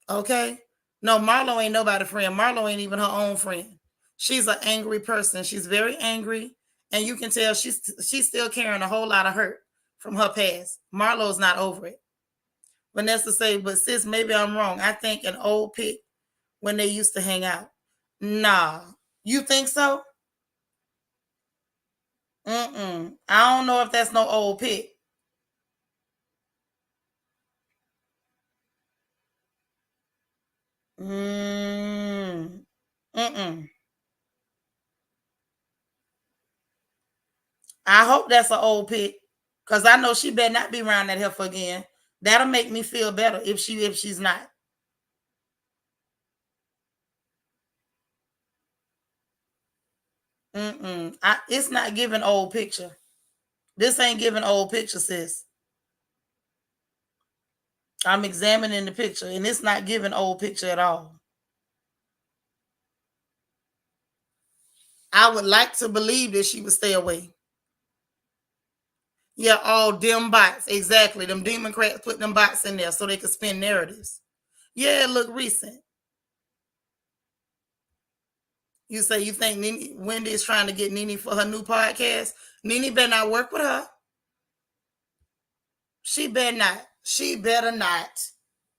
S1: Okay? No, Marlo ain't nobody friend. Marlo ain't even her own friend. She's an angry person. She's very angry. And you can tell she's still carrying a whole lot of hurt from her past. Marlo's not over it. Vanessa say, but sis, maybe I'm wrong. I think an old pic when they used to hang out. Nah. You think so? I don't know if that's no old pic. I hope that's an old pic, because I know she better not be around that heifer again. That'll make me feel better if she's not. It's not giving old picture. This ain't giving old picture, sis. I'm examining the picture, and it's not giving old picture at all. I would like to believe that she would stay away. Yeah, all dim bots. Exactly. Them Democrats put them bots in there so they could spin narratives. Yeah, it look recent. You say you think Wendy is trying to get Nene for her new podcast? Nene better not work with her. She better not. She better not.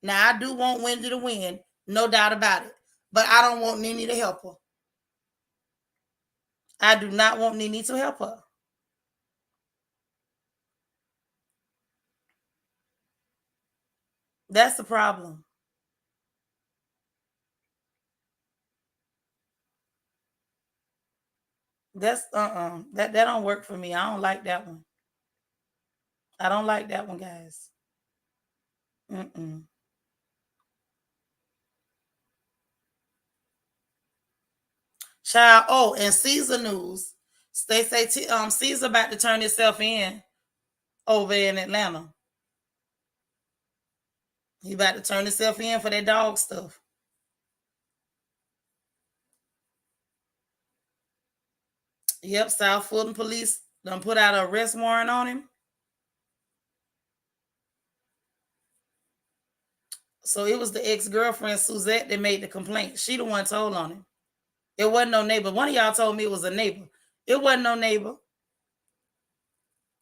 S1: Now, I do want Wendy to win, no doubt about it. But I don't want Nene to help her. I do not want Nene to help her. That's the problem. That's that don't work for me. I don't like that one. I don't like that one, guys. Child. Oh, and Caesar news. They say Caesar about to turn himself in over in Atlanta. He about to turn himself in for that dog stuff. Yep, South Fulton police done put out an arrest warrant on him. So it was the ex-girlfriend Suzette that made the complaint. She the one told on him. It wasn't no neighbor. One of y'all told me it was a neighbor. It wasn't no neighbor.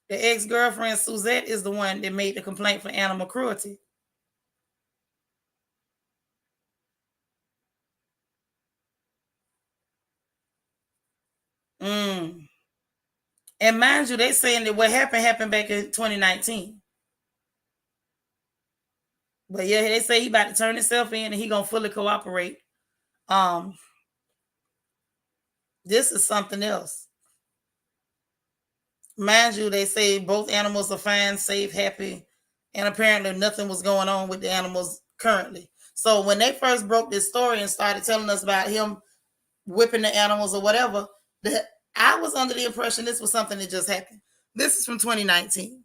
S1: The ex-girlfriend Suzette is the one that made the complaint for animal cruelty. And mind you, they saying that what happened back in 2019. But yeah, they say he about to turn himself in and he gonna fully cooperate. This is something else. Mind you, they say both animals are fine, safe, happy, and apparently nothing was going on with the animals currently. So when they first broke this story and started telling us about him whipping the animals or whatever, that I was under the impression this was something that just happened. This is from 2019.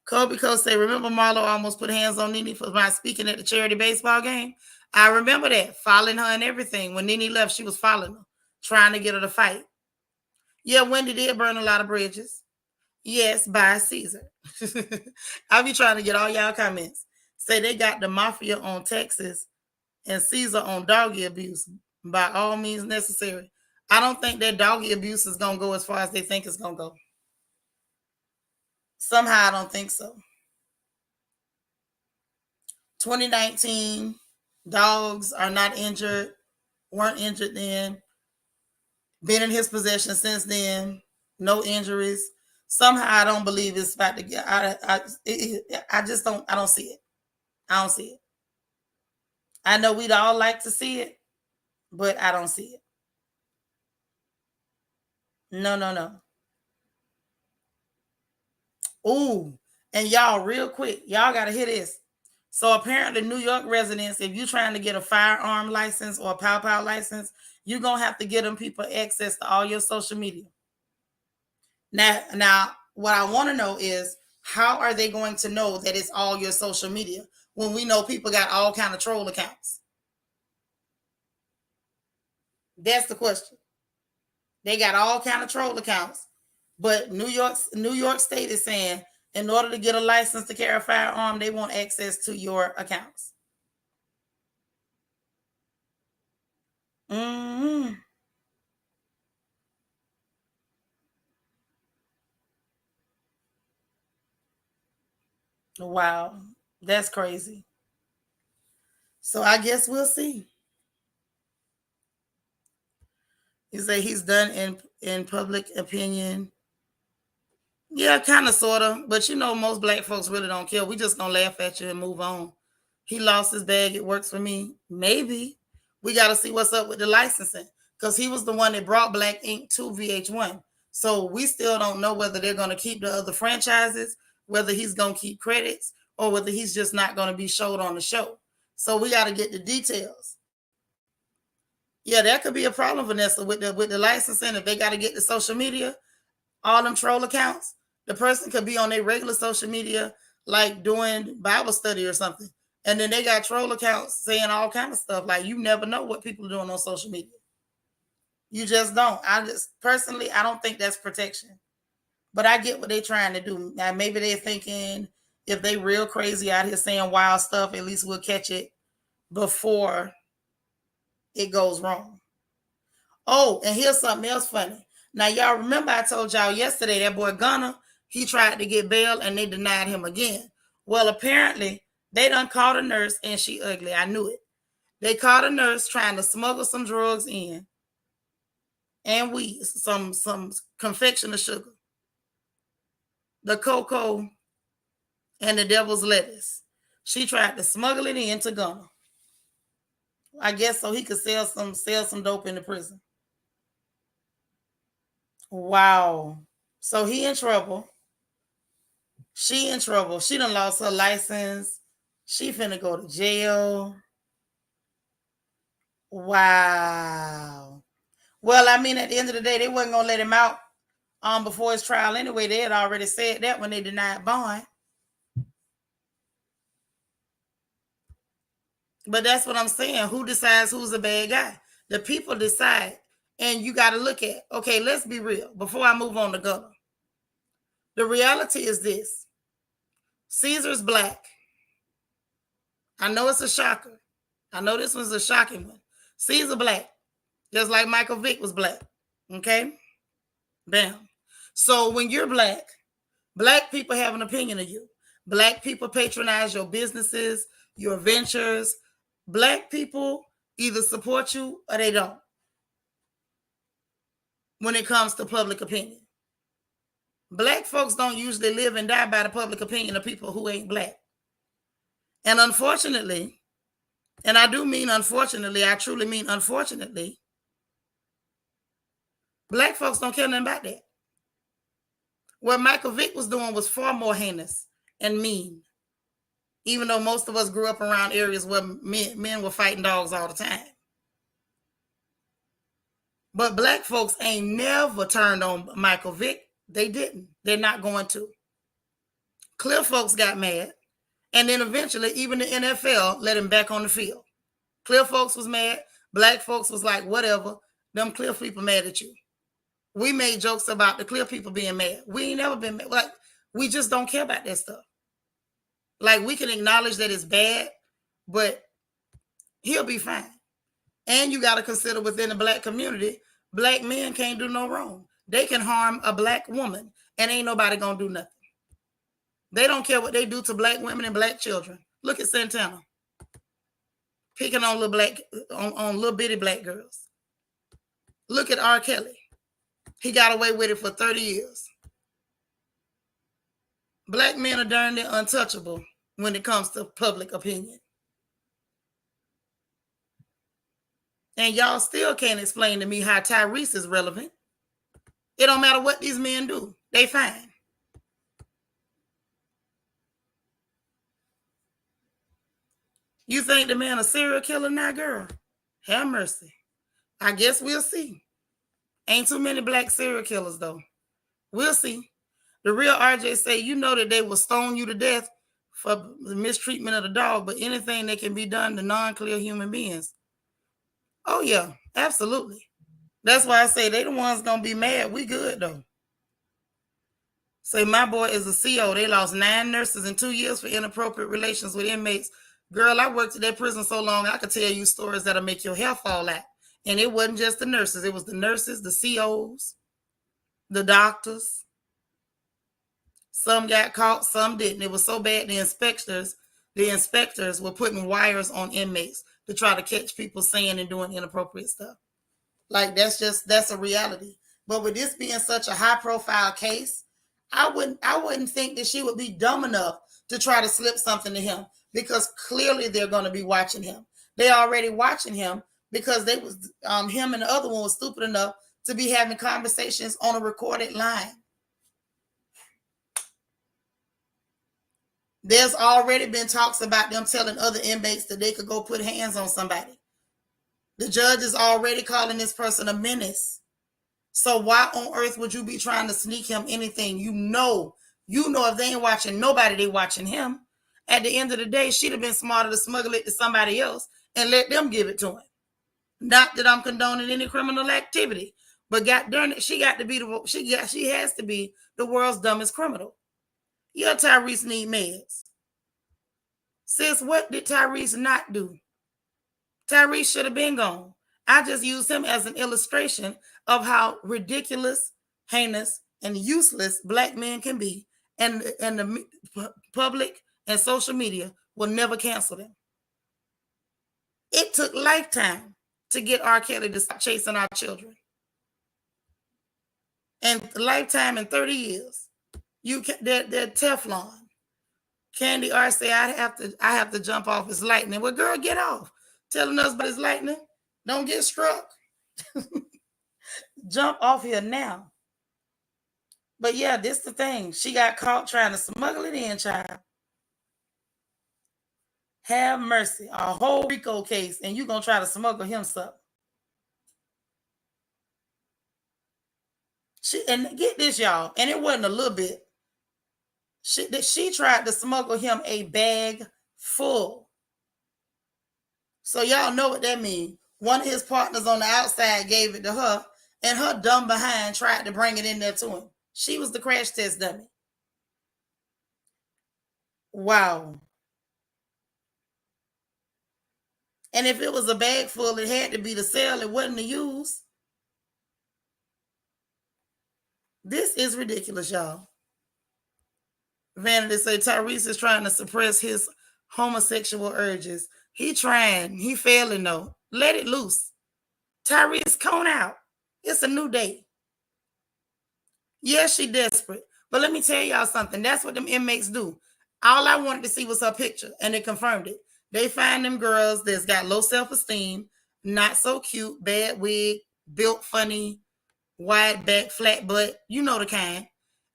S1: Kobe Coach say, remember Marlo almost put hands on Nene for my speaking at the charity baseball game? I remember that, following her and everything. When Nene left, she was following her, trying to get her to fight. Yeah, Wendy did burn a lot of bridges. Yes, by Caesar. I be trying to get all y'all comments. Say they got the mafia on Texas and Caesar on doggy abuse by all means necessary. I don't think that doggy abuse is going to go as far as they think it's going to go. Somehow I don't think so. 2019, dogs are not injured, weren't injured then, been in his possession since then, no injuries. Somehow I don't believe it's about to get. I just don't. I don't see it. I don't see it. I know we'd all like to see it, but I don't see it. No, no, no. Ooh, and y'all, real quick, y'all got to hear this. So apparently, New York residents, if you're trying to get a firearm license or a pow license, you're gonna have to get them people access to all your social media. Now, what I want to know is how are they going to know that it's all your social media when we know people got all kind of troll accounts? That's the question. They got all kind of troll accounts, but New York State is saying in order to get a license to carry a firearm, they want access to your accounts. Mm-hmm. Wow, that's crazy. So I guess we'll see. You say he's done in public opinion. Yeah, kind of, sort of. But you know, most black folks really don't care. We just gonna laugh at you and move on. He lost his bag. It works for me. Maybe we got to see what's up with the licensing because he was the one that brought Black Ink to VH1. So we still don't know whether they're going to keep the other franchises, whether he's going to keep credits, or whether he's just not going to be showed on the show. So we got to get the details. Yeah, that could be a problem, Vanessa, with the licensing. If they got to get the social media, all them troll accounts, the person could be on their regular social media, like doing Bible study or something. And then they got troll accounts saying all kind of stuff. Like you never know what people are doing on social media. You just don't. I don't think that's protection. But I get what they're trying to do. Now maybe they're thinking if they real crazy out here saying wild stuff, at least we'll catch it before it goes wrong. Oh, and here's something else funny. Now, y'all remember I told y'all yesterday that boy Gunner, he tried to get bail and they denied him again. Well, apparently, they done caught a nurse and she ugly. I knew it. They caught a nurse trying to smuggle some drugs in and some confection of sugar, the cocoa, and the devil's lettuce. She tried to smuggle it into Gunner. I guess so he could sell some dope in the prison. Wow. So he in trouble. She in trouble. She done lost her license. She finna go to jail. Wow. Well, I mean, at the end of the day, they wasn't gonna let him out before his trial anyway. They had already said that when they denied bond. But that's what I'm saying. Who decides who's a bad guy? The people decide. And you got to look at, okay, let's be real. Before I move on to Gunner, the reality is this. Caesar's black. I know it's a shocker. I know this one's a shocking one. Caesar black, just like Michael Vick was black. Okay? Bam. So when you're black people have an opinion of you. Black people patronize your businesses, your ventures. Black people either support you or they don't when it comes to public opinion. Black folks don't usually live and die by the public opinion of people who ain't black. And unfortunately, and I do mean unfortunately, I truly mean unfortunately, black folks don't care nothing about that. What Michael Vick was doing was far more heinous and mean, even though most of us grew up around areas where men were fighting dogs all the time. But black folks ain't never turned on Michael Vick. They didn't. They're not going to. Clear folks got mad. And then eventually, even the NFL let him back on the field. Clear folks was mad. Black folks was like, whatever. Them clear people mad at you. We made jokes about the clear people being mad. We ain't never been mad. Like, we just don't care about that stuff. Like, we can acknowledge that it's bad, but he'll be fine. And you got to consider within the black community, black men can't do no wrong. They can harm a black woman and ain't nobody going to do nothing. They don't care what they do to black women and black children. Look at Santana. Picking on on little bitty black girls. Look at R. Kelly. He got away with it for 30 years. Black men are darn near untouchable when it comes to public opinion. And y'all still can't explain to me how Tyrese is relevant. It don't matter what these men do. They fine. You think the man a serial killer now, girl? Have mercy. I guess we'll see. Ain't too many black serial killers, though. We'll see. The real RJ say, you know that they will stone you to death for the mistreatment of the dog, but anything that can be done to non-clear human beings. Oh, yeah, absolutely. That's why I say they the ones going to be mad. We good, though. Say, my boy is a CO. They lost 9 nurses in 2 years for inappropriate relations with inmates. Girl, I worked at that prison so long, I could tell you stories that'll make your hair fall out. And it wasn't just the nurses. It was the nurses, the COs, the doctors. Some got caught, some didn't. It was so bad, the inspectors were putting wires on inmates to try to catch people saying and doing inappropriate stuff. Like, that's a reality. But with this being such a high profile case, I wouldn't think that she would be dumb enough to try to slip something to him, because clearly they're going to be watching him. They're already watching him because they was him and the other one was stupid enough to be having conversations on a recorded line. There's already been talks about them telling other inmates that they could go put hands on somebody. The judge is already calling this person a menace. So why on earth would you be trying to sneak him anything? You know if they ain't watching nobody, they watching him. At the end of the day, she'd have been smarter to smuggle it to somebody else and let them give it to him. Not that I'm condoning any criminal activity, but God darn it, she has to be the world's dumbest criminal. Yeah, Tyrese need meds. Sis, what did Tyrese not do? Tyrese should have been gone. I just used him as an illustration of how ridiculous, heinous, and useless black men can be, and the public and social media will never cancel them. It took Lifetime to get R. Kelly to stop chasing our children. And Lifetime in 30 years. They're Teflon. Candy R say I have to jump off his lightning. Well, girl, get off. Telling us about his lightning. Don't get struck. Jump off here now. But yeah, this the thing. She got caught trying to smuggle it in, child. Have mercy. A whole RICO case, and you gonna try to smuggle him something. And get this, y'all, and it wasn't a little bit. She tried to smuggle him a bag full. So y'all know what that means. One of his partners on the outside gave it to her, and her dumb behind tried to bring it in there to him. She was the crash test dummy. Wow. And if it was a bag full, it had to be to sell. It wasn't to use. This is ridiculous, y'all. Vanity say Tyrese is trying to suppress his homosexual urges. He trying. He failing, though. Let it loose. Tyrese, cone out. It's a new day. Yes, she desperate. But let me tell y'all something. That's what them inmates do. All I wanted to see was her picture, and they confirmed it. They find them girls that's got low self-esteem, not so cute, bad wig, built funny, wide back, flat butt. You know the kind.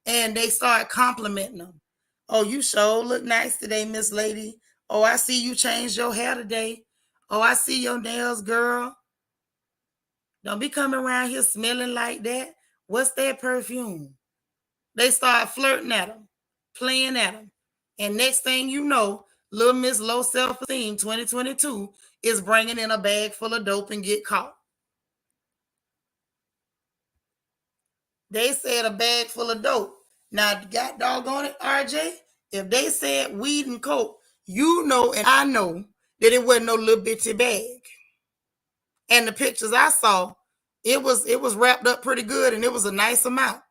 S1: And they start complimenting them. Oh, you sure look nice today, Miss Lady. Oh, I see you changed your hair today. Oh, I see your nails, girl. Don't be coming around here smelling like that. What's that perfume? They start flirting at them, playing at them. And next thing you know, Little Miss Low Self-Esteem 2022 is bringing in a bag full of dope and get caught. They said a bag full of dope. Now, got doggone it, RJ, if they said weed and coke, you know and I know that it wasn't no little bitty bag. And the pictures I saw, it was wrapped up pretty good and it was a nice amount.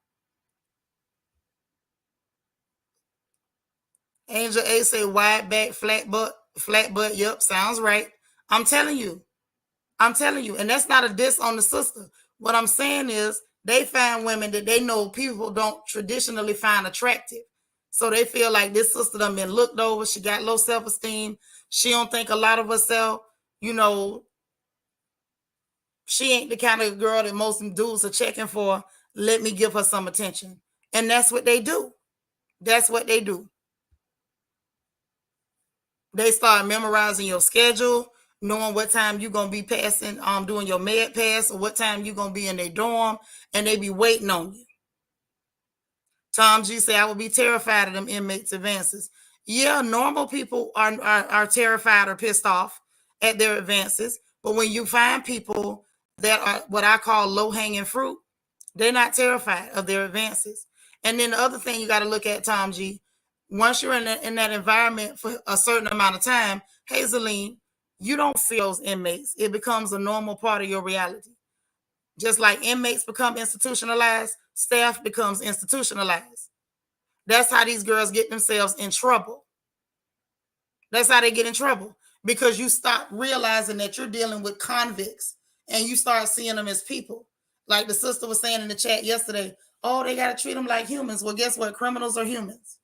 S1: Angel A say wide back, flat butt. Yep, sounds right. I'm telling you. And that's not a diss on the sister. What I'm saying is they find women that they know people don't traditionally find attractive. So they feel like this sister done been looked over. She got low self-esteem. She don't think a lot of herself. You know, she ain't the kind of girl that most dudes are checking for. Let me give her some attention. And that's what they do. That's what they do. They start memorizing your schedule, knowing what time you're going to be passing, doing your med pass, or what time you're going to be in their dorm, and they be waiting on you. Tom G said, I would be terrified of them inmates' advances. Yeah, normal people are terrified or pissed off at their advances. But when you find people that are what I call low-hanging fruit, they're not terrified of their advances. And then the other thing you got to look at, Tom G, once you're in that environment for a certain amount of time, Hazeline, you don't feel those inmates. It becomes a normal part of your reality. Just like inmates become institutionalized, staff becomes institutionalized. That's how these girls get themselves in trouble. That's how they get in trouble. Because you stop realizing that you're dealing with convicts and you start seeing them as people. Like the sister was saying in the chat yesterday, oh, they got to treat them like humans. Well, guess what? Criminals are humans.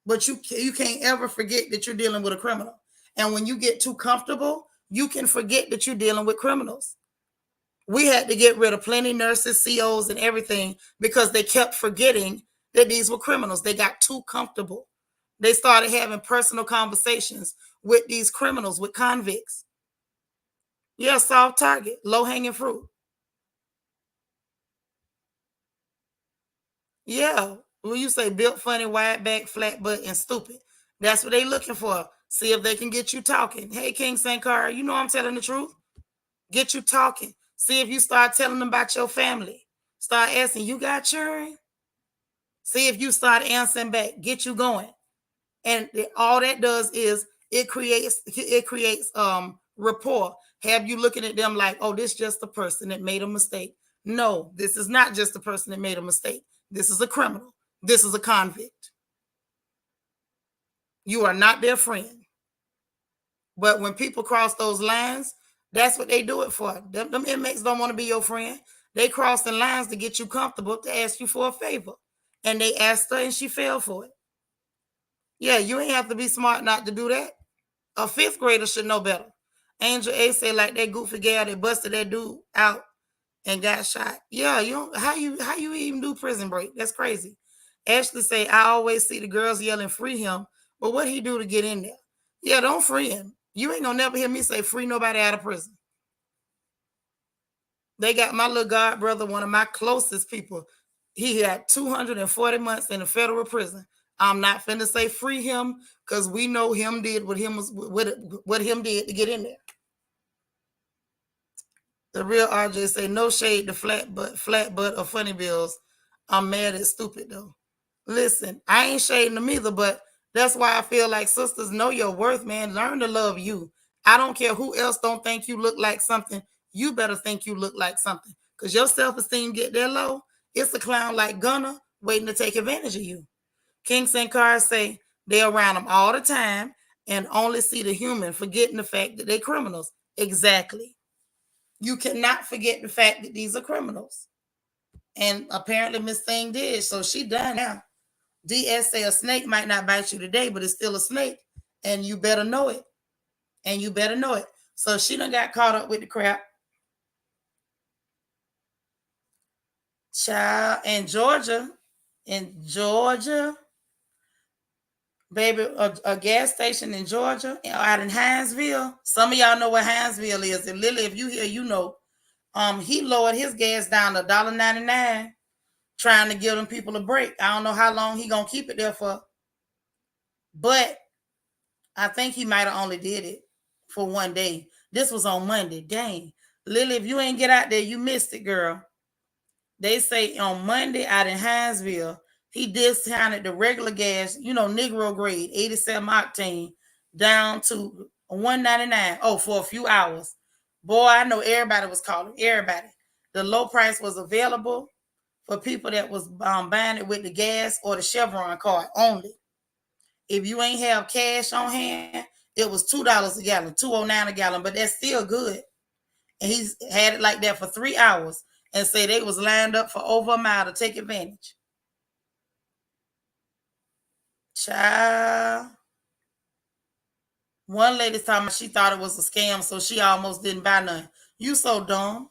S1: But you can't ever forget that you're dealing with a criminal. And when you get too comfortable, you can forget that you're dealing with criminals. We had to get rid of plenty nurses, COs, and everything because they kept forgetting that these were criminals. They got too comfortable. They started having personal conversations with these criminals, with convicts. Yeah, soft target, low-hanging fruit. Yeah. When you say built funny, wide back, flat butt, and stupid, that's what they looking for. See if they can get you talking. Hey, King Sankara, you know I'm telling the truth. Get you talking. See if you start telling them about your family. Start asking, you got children? See if you start answering back. Get you going. And all that does is it creates rapport. Have you looking at them like, oh, this is just a person that made a mistake. No, this is not just a person that made a mistake. This is a criminal. This is a convict. You are not their friend. But when people cross those lines, that's what they do it for. Them inmates don't want to be your friend. They cross the lines to get you comfortable, to ask you for a favor. And they asked her and she fell for it. Yeah, you ain't have to be smart not to do that. A fifth grader should know better. Angel A said like that goofy gal that busted that dude out and got shot. Yeah, how you even do prison break? That's crazy. Ashley say, I always see the girls yelling free him, but what he do to get in there? Yeah, don't free him. You ain't gonna never hear me say free nobody out of prison. They got my little god brother, one of my closest people. He had 240 months in a federal prison. I'm not finna say free him because we know him did what him did to get in there. The real RJ say no shade to flat butt or funny bills. I'm mad at stupid though. Listen, I ain't shading them either, but that's why I feel like sisters, know your worth, man. Learn to love you. I don't care who else don't think you look like something. You better think you look like something. Because your self-esteem get that low, it's a clown like Gunner waiting to take advantage of you. King Sankar say they around them all the time and only see the human, forgetting the fact that they're criminals. Exactly. You cannot forget the fact that these are criminals. And apparently Miss Thing did, so she done now. DS say a snake might not bite you today, but it's still a snake, and you better know it. And you better know it. So she done got caught up with the crap. Child, in Georgia, baby, a gas station in Georgia, out in Hinesville. Some of y'all know what Hinesville is. And Lily, if you hear, you know. He lowered his gas down to $1.99, trying to give them people a break. I don't know how long he gonna keep it there for, but I think he might have only did it for one day. This was on Monday. Dang. Lily, if you ain't get out there, you missed it, girl. They say on Monday out in Hinesville, he discounted the regular gas, Negro grade, 87 octane, down to $1.99. Oh, for a few hours. Boy, I know everybody was calling. Everybody. The low price was available for people that was buying it with the gas or the Chevron card only. If you ain't have cash on hand, it was $2 a gallon, $2.09 a gallon, but that's still good. And he's had it like that for 3 hours and say they was lined up for over a mile to take advantage. Child. One lady told me she thought it was a scam, so she almost didn't buy none. You so dumb.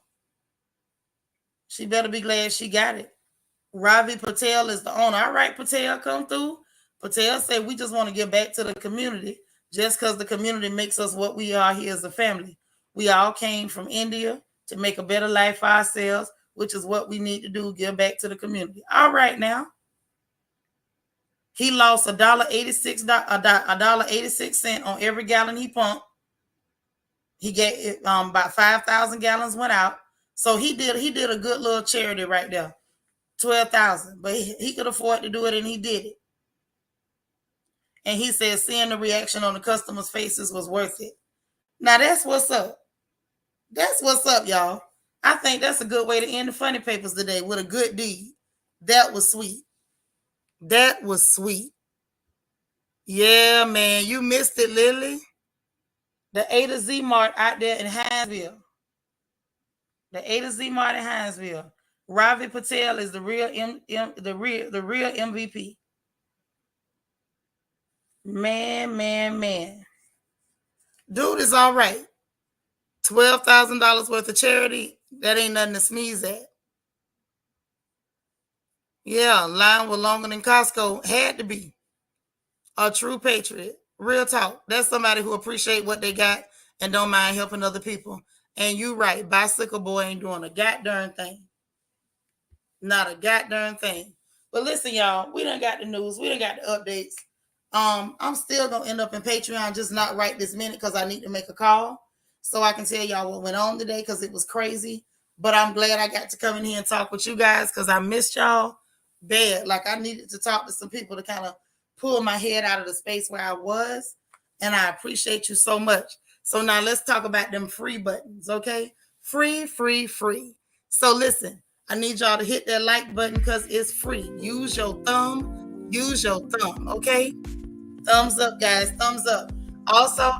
S1: She better be glad she got it. Ravi Patel is the owner. All right, Patel, come through. Patel said, we just want to give back to the community just because the community makes us what we are here as a family. We all came from India to make a better life for ourselves, which is what we need to do, give back to the community. All right now. He lost $1.86 on every gallon he pumped. He gave about 5,000 gallons went out. So he did a good little charity right there. 12,000. But he could afford to do it, and he did it. And he said seeing the reaction on the customers' faces was worth it. Now that's what's up. That's what's up, y'all. I think that's a good way to end the funny papers today, with a good deed. That was sweet. That was sweet. Yeah, man. You missed it, Lily. The A to Z Mart out there in Hinesville. The A to Z Mart in Hinesville. Ravi Patel is the real MVP. Man. Dude is all right. $12,000 worth of charity, that ain't nothing to sneeze at. Yeah, line was longer than Costco. Had to be. A true patriot. Real talk. That's somebody who appreciate what they got and don't mind helping other people. And you right, Bicycle Boy ain't doing a goddamn thing. Not a goddamn thing. But listen, y'all, we done got the news. We done got the updates. I'm still gonna end up in Patreon, just not right this minute because I need to make a call so I can tell y'all what went on today because it was crazy. But I'm glad I got to come in here and talk with you guys because I missed y'all bad. Like I needed to talk to some people to kind of pull my head out of the space where I was. And I appreciate you so much. So now let's talk about them free buttons, okay? Free. So listen, I need y'all to hit that like button because it's free. Use your thumb, okay? Thumbs up, guys, thumbs up. Also,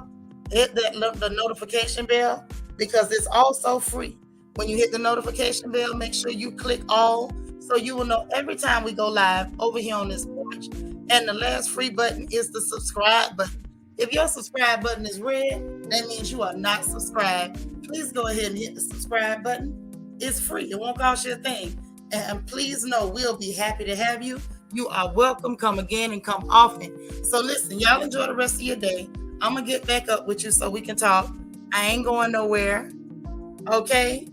S1: hit the notification bell because it's also free. When you hit the notification bell, make sure you click all so you will know every time we go live over here on this porch. And the last free button is the subscribe button. If your subscribe button is red, that means you are not subscribed. Please go ahead and hit the subscribe button. It's free. It won't cost you a thing. And please know we'll be happy to have you. You are welcome. Come again and come often. So listen, y'all enjoy the rest of your day. I'm going to get back up with you so we can talk. I ain't going nowhere. Okay?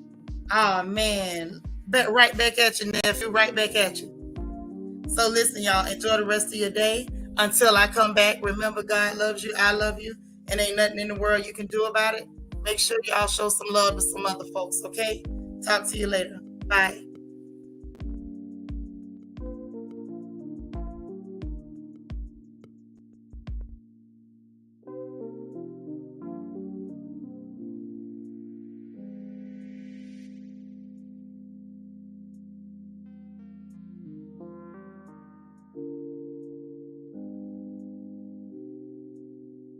S1: Oh, man. Right back at you, nephew. Right back at you. So listen, y'all, enjoy the rest of your day. Until I come back, remember God loves you, I love you, and ain't nothing in the world you can do about it. Make sure y'all show some love to some other folks, okay? Talk to you later. Bye.